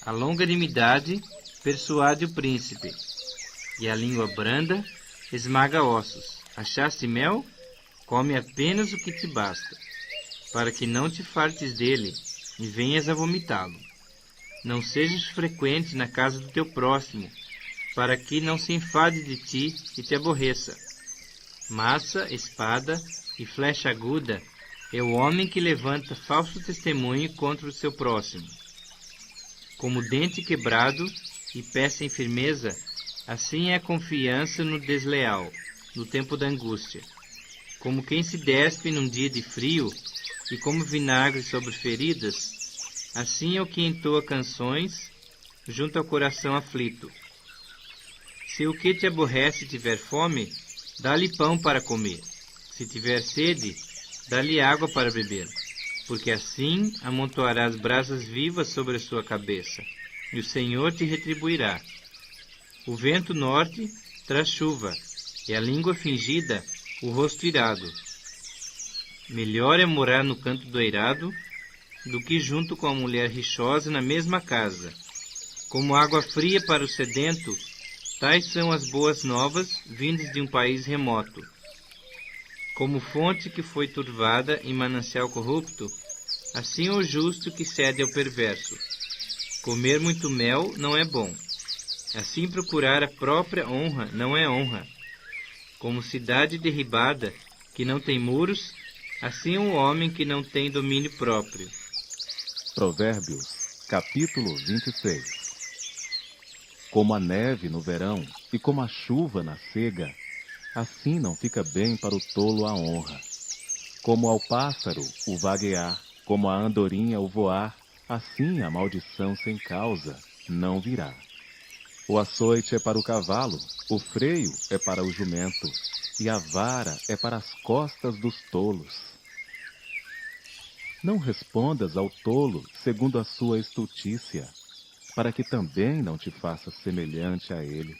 A longanimidade persuade o príncipe, e a língua branda esmaga ossos. Achaste mel? Come apenas o que te basta, para que não te fartes dele e venhas a vomitá-lo. Não sejas frequente na casa do teu próximo, para que não se enfade de ti e te aborreça. Massa, espada e flecha aguda é o homem que levanta falso testemunho contra o seu próximo. Como dente quebrado e pé sem firmeza, assim é a confiança no desleal, no tempo da angústia. Como quem se despe num dia de frio, e como vinagre sobre feridas, assim é o que entoa canções junto ao coração aflito. Se o que te aborrece tiver fome, dá-lhe pão para comer. Se tiver sede, dá-lhe água para beber, porque assim amontoarás brasas vivas sobre a sua cabeça, e o Senhor te retribuirá. O vento norte traz chuva, e a língua fingida o rosto irado. Melhor é morar no canto do eirado do que junto com a mulher rixosa na mesma casa. Como água fria para o sedento, tais são as boas novas vindas de um país remoto. Como fonte que foi turvada em manancial corrupto, assim é o justo que cede ao perverso. Comer muito mel não é bom. Assim procurar a própria honra não é honra. Como cidade derribada, que não tem muros, assim é um homem que não tem domínio próprio. Provérbios, capítulo 26. Como a neve no verão e como a chuva na cega, assim não fica bem para o tolo a honra. Como ao pássaro o vaguear, como a andorinha o voar, assim a maldição sem causa não virá. O açoite é para o cavalo, o freio é para o jumento, e a vara é para as costas dos tolos. Não respondas ao tolo segundo a sua estultícia, para que também não te faça semelhante a ele.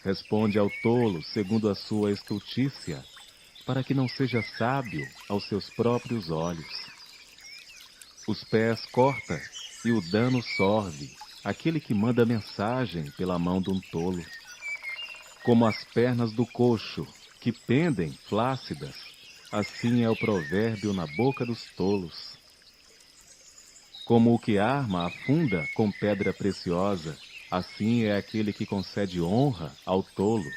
Responde ao tolo segundo a sua estultícia, para que não seja sábio aos seus próprios olhos. Os pés corta e o dano sorve aquele que manda mensagem pela mão de um tolo. Como as pernas do coxo, que pendem flácidas, assim é o provérbio na boca dos tolos. Como o que arma afunda com pedra preciosa, assim é aquele que concede honra ao tolo.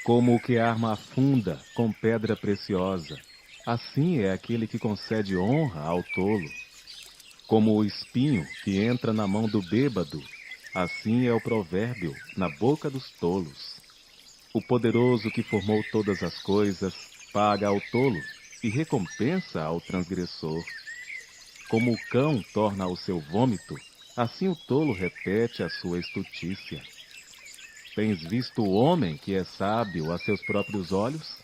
Como o que arma afunda com pedra preciosa, assim é aquele que concede honra ao tolo. Como o espinho que entra na mão do bêbado, assim é o provérbio na boca dos tolos. O poderoso que formou todas as coisas paga ao tolo e recompensa ao transgressor. Como o cão torna ao seu vômito, assim o tolo repete a sua estultícia. Tens visto o homem que é sábio a seus próprios olhos?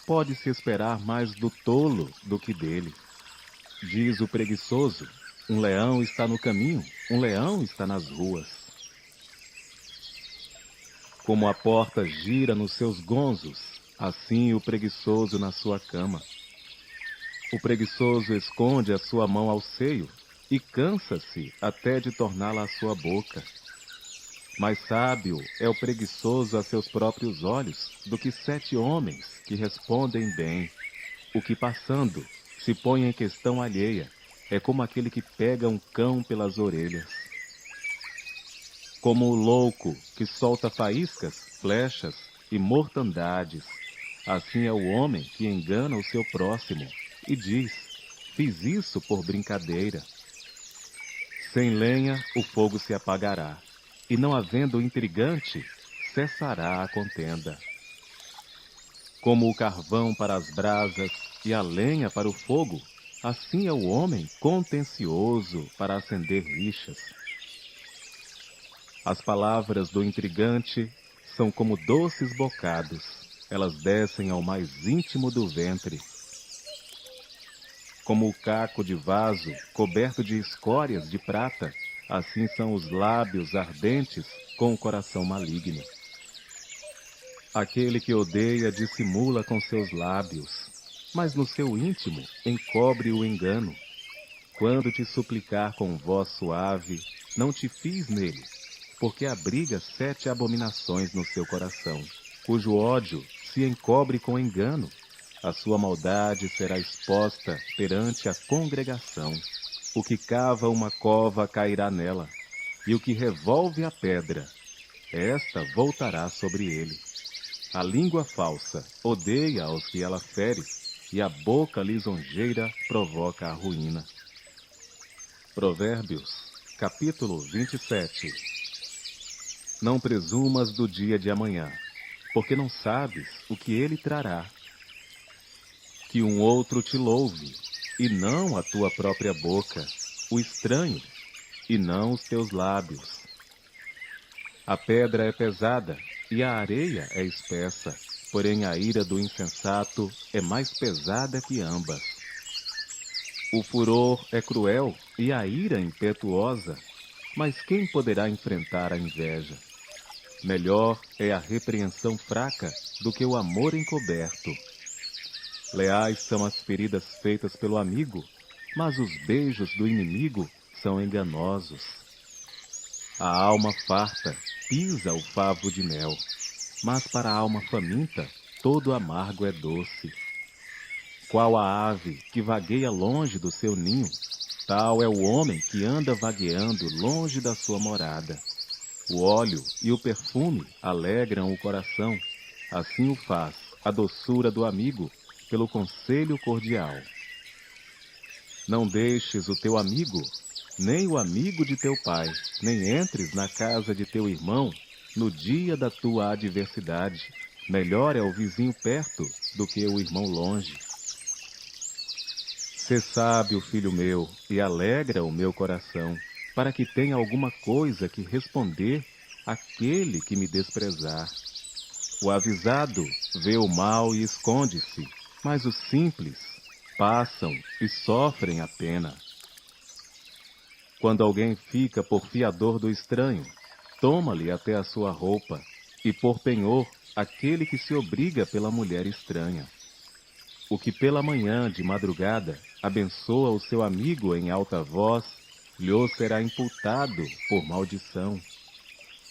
Pode-se esperar mais do tolo do que dele. Diz o preguiçoso: um leão está no caminho, um leão está nas ruas. Como a porta gira nos seus gonzos, assim o preguiçoso na sua cama. O preguiçoso esconde a sua mão ao seio e cansa-se até de torná-la à sua boca. Mais sábio é o preguiçoso a seus próprios olhos do que 7 homens que respondem bem. O que passando se põe em questão alheia é como aquele que pega um cão pelas orelhas. Como o louco que solta faíscas, flechas e mortandades, assim é o homem que engana o seu próximo e diz: fiz isso por brincadeira. Sem lenha o fogo se apagará, e não havendo intrigante, cessará a contenda. Como o carvão para as brasas e a lenha para o fogo, assim é o homem contencioso para acender rixas. As palavras do intrigante são como doces bocados, elas descem ao mais íntimo do ventre. Como o caco de vaso coberto de escórias de prata, assim são os lábios ardentes com o coração maligno. Aquele que odeia dissimula com seus lábios, mas no seu íntimo encobre o engano. Quando te suplicar com voz suave, não te fies nele, porque abriga 7 abominações no seu coração, cujo ódio se encobre com engano. A sua maldade será exposta perante a congregação. O que cava uma cova cairá nela, e o que revolve a pedra, esta voltará sobre ele. A língua falsa odeia aos que ela fere, e a boca lisonjeira provoca a ruína. Provérbios, capítulo 27. Não presumas do dia de amanhã, porque não sabes o que ele trará. Que um outro te louve, e não a tua própria boca, o estranho, e não os teus lábios. A pedra é pesada, e a areia é espessa, porém a ira do insensato é mais pesada que ambas. O furor é cruel, e a ira impetuosa, mas quem poderá enfrentar a inveja? Melhor é a repreensão fraca do que o amor encoberto. Leais são as feridas feitas pelo amigo, mas os beijos do inimigo são enganosos. A alma farta pisa o favo de mel, mas para a alma faminta todo amargo é doce. Qual a ave que vagueia longe do seu ninho, tal é o homem que anda vagueando longe da sua morada. O óleo e o perfume alegram o coração, assim o faz a doçura do amigo pelo conselho cordial. Não deixes o teu amigo, nem o amigo de teu pai, nem entres na casa de teu irmão no dia da tua adversidade. Melhor é o vizinho perto do que o irmão longe. Sê sábio, filho meu, e alegra o meu coração, para que tenha alguma coisa que responder àquele que me desprezar. O avisado vê o mal e esconde-se, mas os simples passam e sofrem a pena. Quando alguém fica por fiador do estranho, toma-lhe até a sua roupa, e por penhor aquele que se obriga pela mulher estranha. O que pela manhã de madrugada abençoa o seu amigo em alta voz, lhe será imputado por maldição.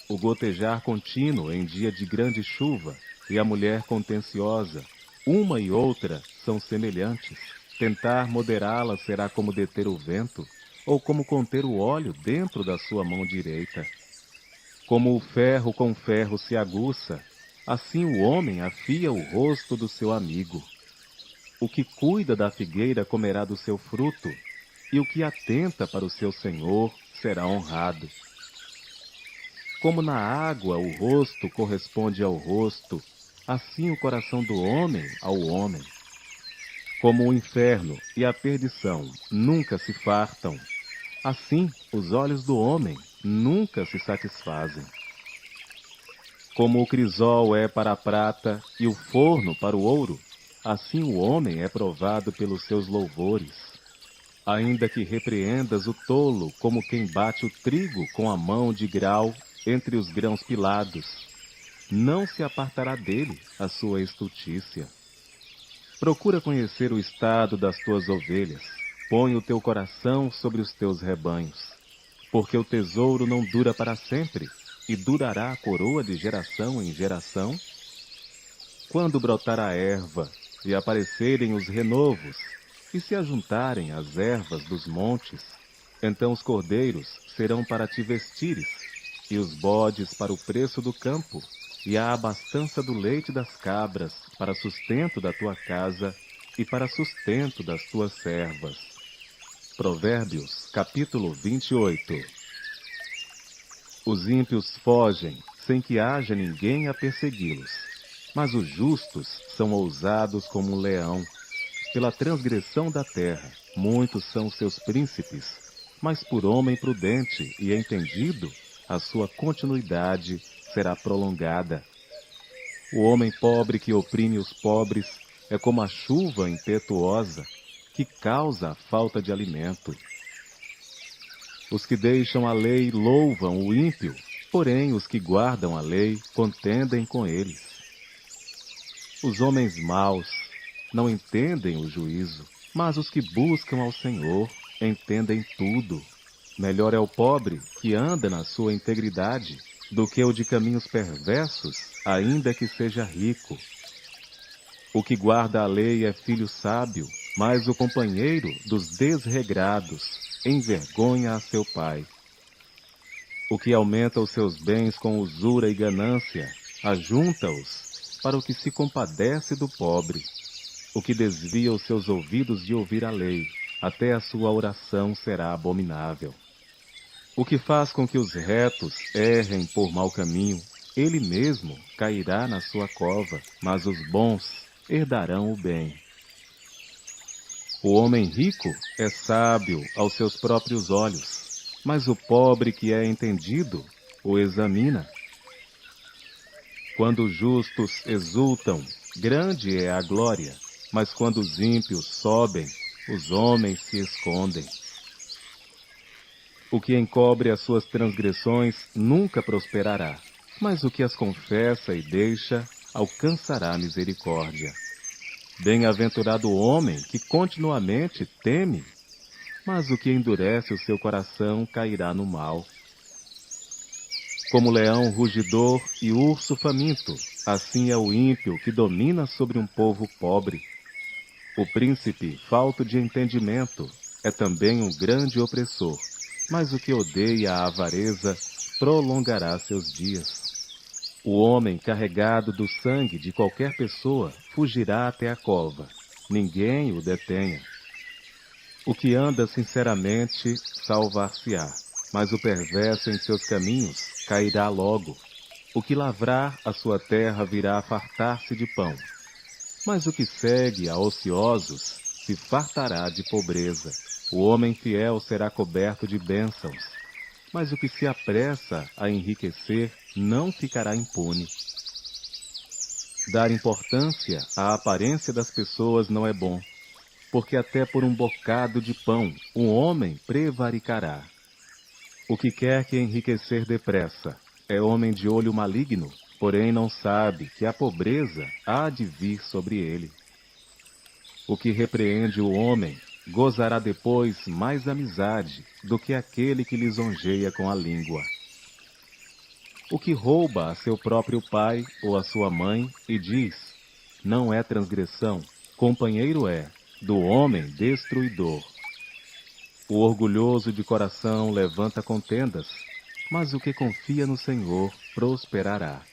O gotejar contínuo em dia de grande chuva e a mulher contenciosa, uma e outra são semelhantes. Tentar moderá-la será como deter o vento, ou como conter o óleo dentro da sua mão direita. Como o ferro com ferro se aguça, assim o homem afia o rosto do seu amigo. O que cuida da figueira comerá do seu fruto, e o que atenta para o seu senhor será honrado. Como na água o rosto corresponde ao rosto, assim o coração do homem ao homem. Como o inferno e a perdição nunca se fartam, assim os olhos do homem nunca se satisfazem. Como o crisol é para a prata e o forno para o ouro, assim o homem é provado pelos seus louvores. Ainda que repreendas o tolo como quem bate o trigo com a mão de grau entre os grãos pilados, não se apartará dele a sua estultícia. Procura conhecer o estado das tuas ovelhas, põe o teu coração sobre os teus rebanhos, porque o tesouro não dura para sempre, e durará a coroa de geração em geração. Quando brotar a erva, e aparecerem os renovos, e se ajuntarem as ervas dos montes, então os cordeiros serão para te vestires, e os bodes para o preço do campo, e a abastança do leite das cabras para sustento da tua casa e para sustento das tuas servas. Provérbios, capítulo 28. Os ímpios fogem, sem que haja ninguém a persegui-los, mas os justos são ousados como um leão. Pela transgressão da terra, muitos são seus príncipes, mas por homem prudente e entendido, a sua continuidade será prolongada. O homem pobre que oprime os pobres é como a chuva impetuosa, que causa a falta de alimento. Os que deixam a lei louvam o ímpio, porém os que guardam a lei contendem com eles. Os homens maus não entendem o juízo, mas os que buscam ao Senhor entendem tudo. Melhor é o pobre que anda na sua integridade do que o de caminhos perversos, ainda que seja rico. O que guarda a lei é filho sábio, mas o companheiro dos desregrados envergonha a seu pai. O que aumenta os seus bens com usura e ganância, ajunta-os para o que se compadece do pobre. O que desvia os seus ouvidos de ouvir a lei, até a sua oração será abominável. O que faz com que os retos errem por mau caminho, ele mesmo cairá na sua cova, mas os bons herdarão o bem. O homem rico é sábio aos seus próprios olhos, mas o pobre que é entendido o examina. Quando os justos exultam, grande é a glória, mas quando os ímpios sobem, os homens se escondem. O que encobre as suas transgressões nunca prosperará, mas o que as confessa e deixa alcançará misericórdia. Bem-aventurado o homem que continuamente teme, mas o que endurece o seu coração cairá no mal. Como leão rugidor e urso faminto, assim é o ímpio que domina sobre um povo pobre. O príncipe, falto de entendimento, é também um grande opressor, mas o que odeia a avareza prolongará seus dias. O homem carregado do sangue de qualquer pessoa fugirá até a cova. Ninguém o detenha. O que anda sinceramente salvar-se-á, mas o perverso em seus caminhos cairá logo. O que lavrar a sua terra virá a fartar-se de pão, mas o que segue a ociosos se fartará de pobreza. O homem fiel será coberto de bênçãos, mas o que se apressa a enriquecer não ficará impune. Dar importância à aparência das pessoas não é bom, porque até por um bocado de pão um homem prevaricará. O que quer que enriquecer depressa é homem de olho maligno, porém não sabe que a pobreza há de vir sobre ele. O que repreende o homem gozará depois mais amizade do que aquele que lisonjeia com a língua. O que rouba a seu próprio pai ou a sua mãe e diz, não é transgressão, companheiro é, do homem destruidor. O orgulhoso de coração levanta contendas, mas o que confia no Senhor prosperará.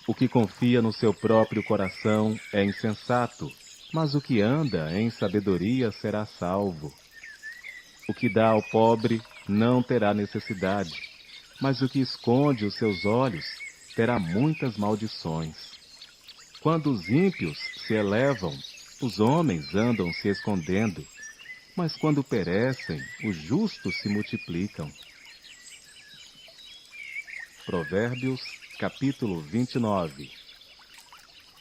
O que confia no seu próprio coração é insensato, mas o que anda em sabedoria será salvo. O que dá ao pobre não terá necessidade, mas o que esconde os seus olhos terá muitas maldições. Quando os ímpios se elevam, os homens andam se escondendo, mas quando perecem, os justos se multiplicam. Provérbios, capítulo 29.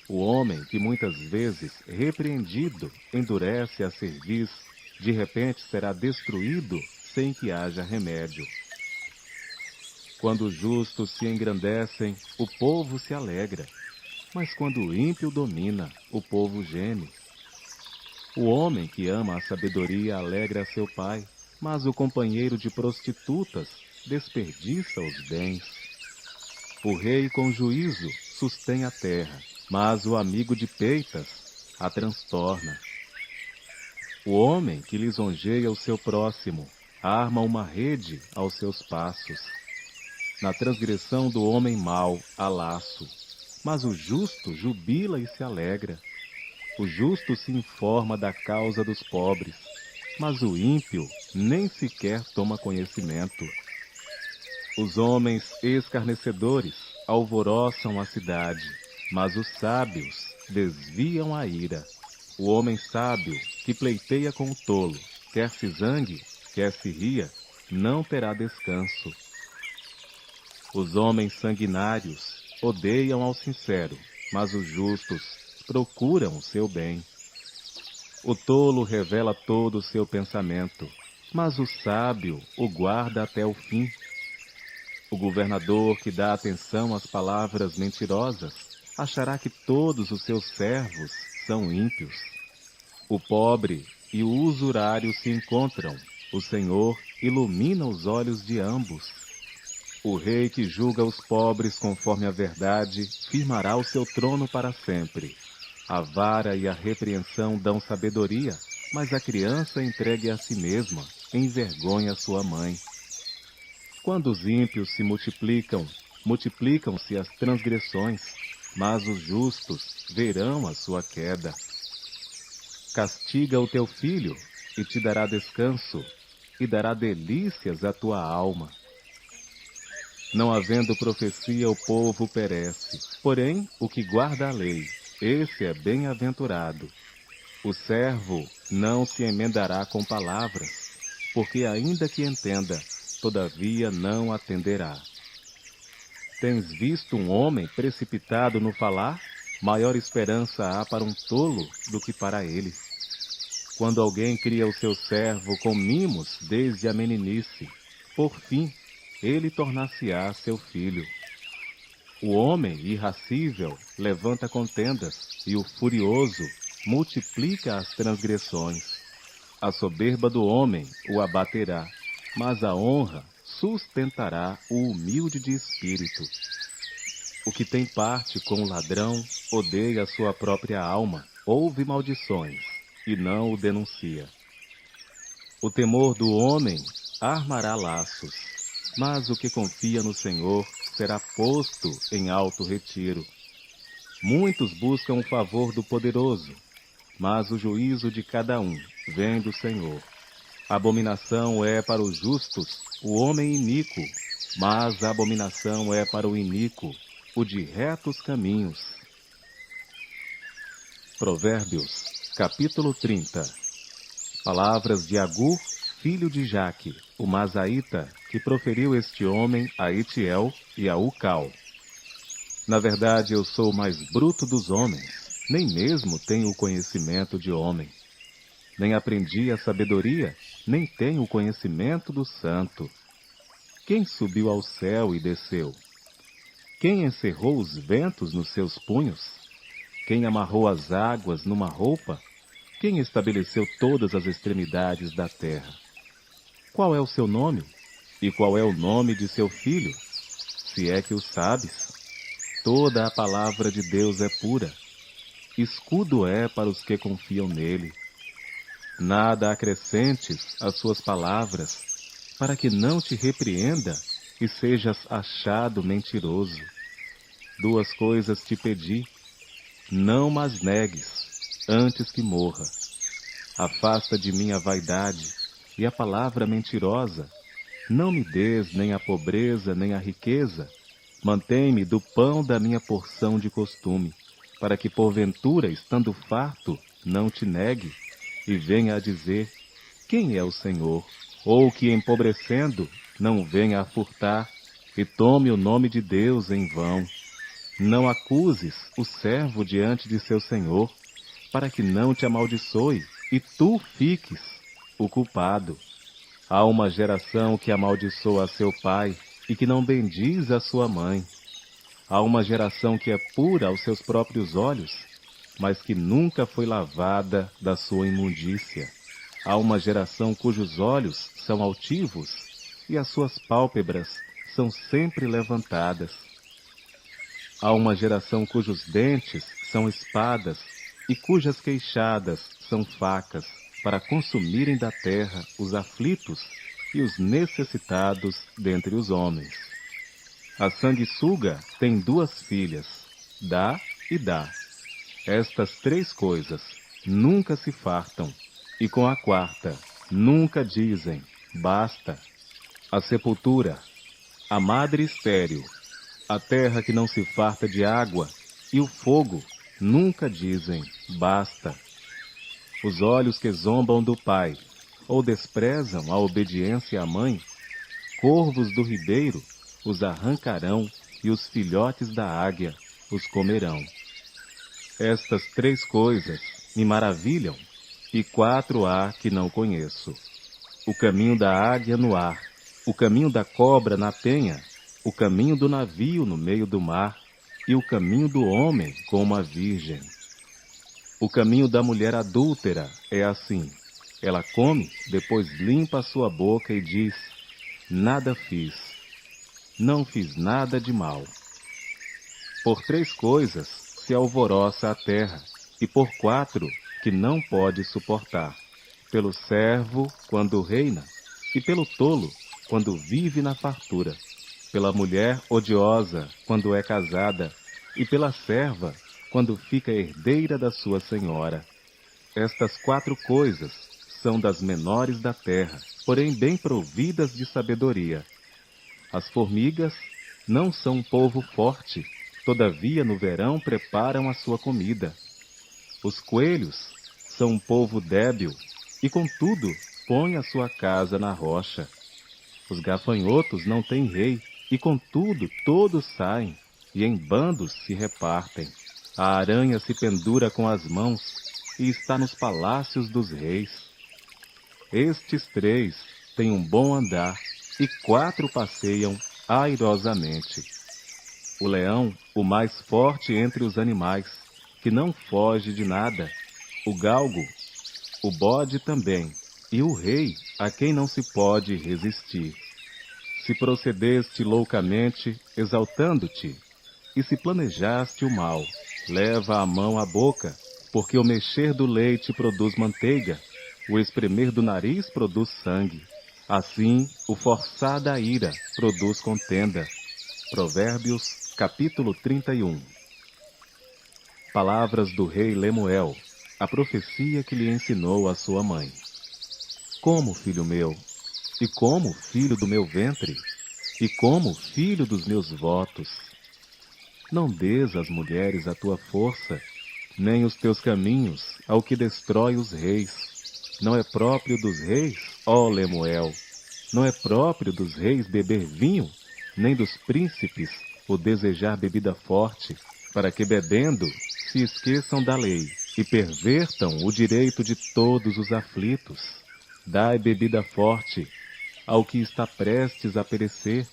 O homem que muitas vezes, repreendido, endurece a cerviz, de repente será destruído sem que haja remédio. Quando os justos se engrandecem, o povo se alegra, mas quando o ímpio domina, o povo geme. O homem que ama a sabedoria alegra seu pai, mas o companheiro de prostitutas desperdiça os bens. O rei com juízo sustém a terra, mas o amigo de peitas a transtorna. O homem que lisonjeia o seu próximo arma uma rede aos seus passos. Na transgressão do homem mau há laço, mas o justo jubila e se alegra. O justo se informa da causa dos pobres, mas o ímpio nem sequer toma conhecimento. Os homens escarnecedores alvoroçam a cidade, mas os sábios desviam a ira. O homem sábio que pleiteia com o tolo, quer se zangue, quer se ria, não terá descanso. Os homens sanguinários odeiam ao sincero, mas os justos procuram o seu bem. O tolo revela todo o seu pensamento, mas o sábio o guarda até o fim. O governador que dá atenção às palavras mentirosas achará que todos os seus servos são ímpios. O pobre e o usurário se encontram, o Senhor ilumina os olhos de ambos. O rei que julga os pobres conforme a verdade firmará o seu trono para sempre. A vara e a repreensão dão sabedoria, mas a criança entregue a si mesma envergonha sua mãe. Quando os ímpios se multiplicam, multiplicam-se as transgressões, mas os justos verão a sua queda. Castiga o teu filho, e te dará descanso, e dará delícias à tua alma. Não havendo profecia, o povo perece, porém o que guarda a lei, esse é bem-aventurado. O servo não se emendará com palavras, porque ainda que entenda, todavia não atenderá. Tens visto um homem precipitado no falar? Maior esperança há para um tolo do que para ele. Quando alguém cria o seu servo com mimos desde a meninice, por fim, ele tornar-se-á seu filho. O homem irracível levanta contendas, e o furioso multiplica as transgressões. A soberba do homem o abaterá, mas a honra sustentará o humilde de espírito. O que tem parte com o ladrão odeia a sua própria alma, ouve maldições e não o denuncia. O temor do homem armará laços, mas o que confia no Senhor será posto em alto retiro. Muitos buscam o favor do poderoso, mas o juízo de cada um vem do Senhor. Abominação é para os justos o homem iníquo, mas a abominação é para o iníquo o de retos caminhos. Provérbios, capítulo 30. Palavras de Agur, filho de Jaque, o Mazaíta, que proferiu este homem a Itiel e a Ucal. Na verdade, eu sou o mais bruto dos homens, nem mesmo tenho o conhecimento de homem. Nem aprendi a sabedoria, nem tenho o conhecimento do santo. Quem subiu ao céu e desceu? Quem encerrou os ventos nos seus punhos? Quem amarrou as águas numa roupa? Quem estabeleceu todas as extremidades da terra? Qual é o seu nome? E qual é o nome de seu filho? Se é que o sabes. Toda a palavra de Deus é pura. Escudo é para os que confiam nele. Nada acrescentes às suas palavras, para que não te repreenda e sejas achado mentiroso. 2 coisas te pedi, não mas negues, antes que morra. Afasta de mim a vaidade e a palavra mentirosa. Não me des nem a pobreza nem a riqueza. Mantém-me do pão da minha porção de costume, para que porventura, estando farto, não te negue, e venha a dizer, quem é o Senhor? Ou que, empobrecendo, não venha a furtar, e tome o nome de Deus em vão. Não acuses o servo diante de seu senhor, para que não te amaldiçoe, e tu fiques o culpado. Há uma geração que amaldiçoa seu pai, e que não bendiz a sua mãe. Há uma geração que é pura aos seus próprios olhos, mas que nunca foi lavada da sua imundícia. Há uma geração cujos olhos são altivos, e as suas pálpebras são sempre levantadas. Há uma geração cujos dentes são espadas, e cujas queixadas são facas, para consumirem da terra os aflitos e os necessitados dentre os homens. A sanguessuga tem 2 filhas, dá e dá. Estas 3 coisas nunca se fartam, e com a 4ª nunca dizem, basta. A sepultura, a madre estéril, a terra que não se farta de água, e o fogo nunca dizem, basta. Os olhos que zombam do pai, ou desprezam a obediência à mãe, corvos do ribeiro os arrancarão, e os filhotes da águia os comerão. Estas 3 coisas me maravilham, e 4 há que não conheço. O caminho da águia no ar, o caminho da cobra na penha, o caminho do navio no meio do mar, e o caminho do homem com uma virgem. O caminho da mulher adúltera é assim. Ela come, depois limpa a sua boca e diz, nada fiz, não fiz nada de mal. Por 3 coisas se alvoroça a terra, e por 4 que não pode suportar. Pelo servo, quando reina, e pelo tolo, quando vive na fartura. Pela mulher odiosa, quando é casada, e pela serva, quando fica herdeira da sua senhora. Estas 4 coisas são das menores da terra, porém bem providas de sabedoria. As formigas não são um povo forte, todavia no verão preparam a sua comida. Os coelhos são um povo débil, e contudo põem a sua casa na rocha. Os gafanhotos não têm rei, e contudo todos saem, e em bandos se repartem. A aranha se pendura com as mãos, e está nos palácios dos reis. Estes 3 têm um bom andar, e 4 passeiam airosamente. O leão, o mais forte entre os animais, que não foge de nada, o galgo, o bode também, e o rei, a quem não se pode resistir. Se procedeste loucamente, exaltando-te, e se planejaste o mal, leva a mão à boca, porque o mexer do leite produz manteiga, o espremer do nariz produz sangue. Assim, o forçar da ira produz contenda. Provérbios, capítulo 31. Palavras do rei Lemuel, a profecia que lhe ensinou a sua mãe. Como, filho meu, e como filho do meu ventre, e como filho dos meus votos. Não dês às mulheres a tua força, nem os teus caminhos ao que destrói os reis. Não é próprio dos reis, ó Lemuel, não é próprio dos reis beber vinho, nem dos príncipes o desejar bebida forte, para que bebendo se esqueçam da lei e pervertam o direito de todos os aflitos. Dai bebida forte ao que está prestes a perecer,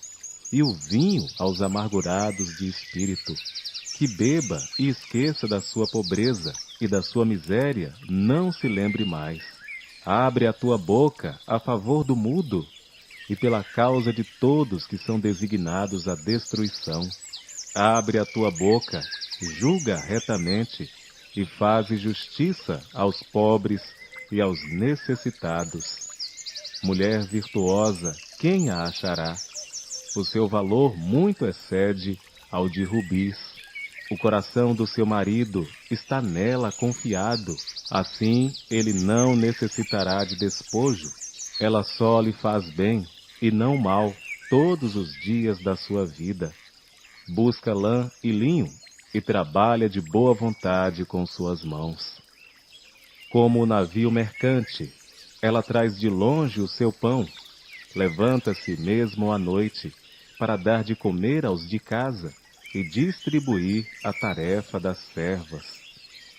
e o vinho aos amargurados de espírito. Que beba e esqueça da sua pobreza, e da sua miséria não se lembre mais. Abre a tua boca a favor do mudo, e pela causa de todos que são designados à destruição. Abre a tua boca, julga retamente, e faze justiça aos pobres e aos necessitados. Mulher virtuosa, quem a achará? O seu valor muito excede ao de rubis. O coração do seu marido está nela confiado. Assim, ele não necessitará de despojo. Ela só lhe faz bem, e não mal, todos os dias da sua vida. Busca lã e linho, e trabalha de boa vontade com suas mãos. Como o navio mercante, ela traz de longe o seu pão. Levanta-se mesmo à noite, para dar de comer aos de casa, e distribuir a tarefa das servas.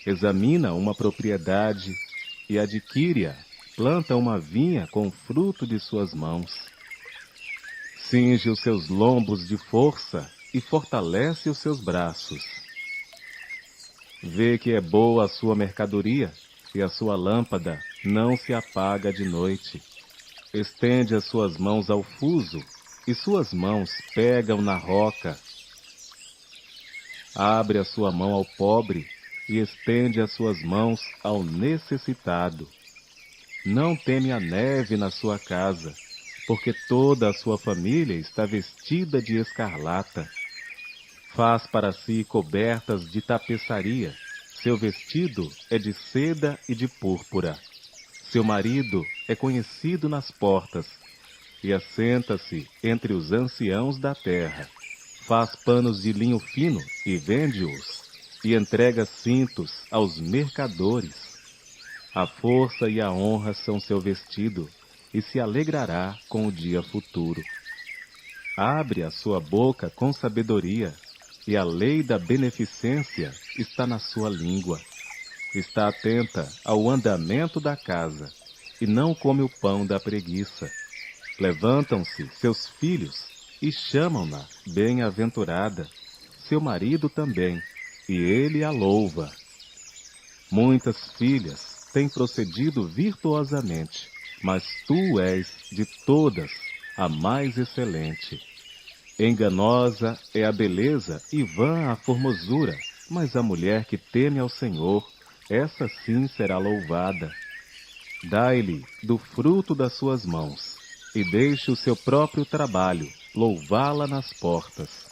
Examina uma propriedade e adquire-a, planta uma vinha com o fruto de suas mãos. Cinge os seus lombos de força e fortalece os seus braços. Vê que é boa a sua mercadoria, e a sua lâmpada não se apaga de noite. Estende as suas mãos ao fuso, e suas mãos pegam na roca. Abre a sua mão ao pobre, e estende as suas mãos ao necessitado. Não teme a neve na sua casa, porque toda a sua família está vestida de escarlata. Faz para si cobertas de tapeçaria, seu vestido é de seda e de púrpura. Seu marido é conhecido nas portas, e assenta-se entre os anciãos da terra. Faz panos de linho fino e vende-os, e entrega cintos aos mercadores. A força e a honra são seu vestido, e se alegrará com o dia futuro. Abre a sua boca com sabedoria, e a lei da beneficência está na sua língua. Está atenta ao andamento da casa, e não come o pão da preguiça. Levantam-se seus filhos e chamam-na bem-aventurada, seu marido também, e ele a louva. Muitas filhas têm procedido virtuosamente, mas tu és de todas a mais excelente. Enganosa é a beleza e vã a formosura, mas a mulher que teme ao Senhor, essa sim será louvada. Dai-lhe do fruto das suas mãos, e deixe o seu próprio trabalho louvá-la nas portas.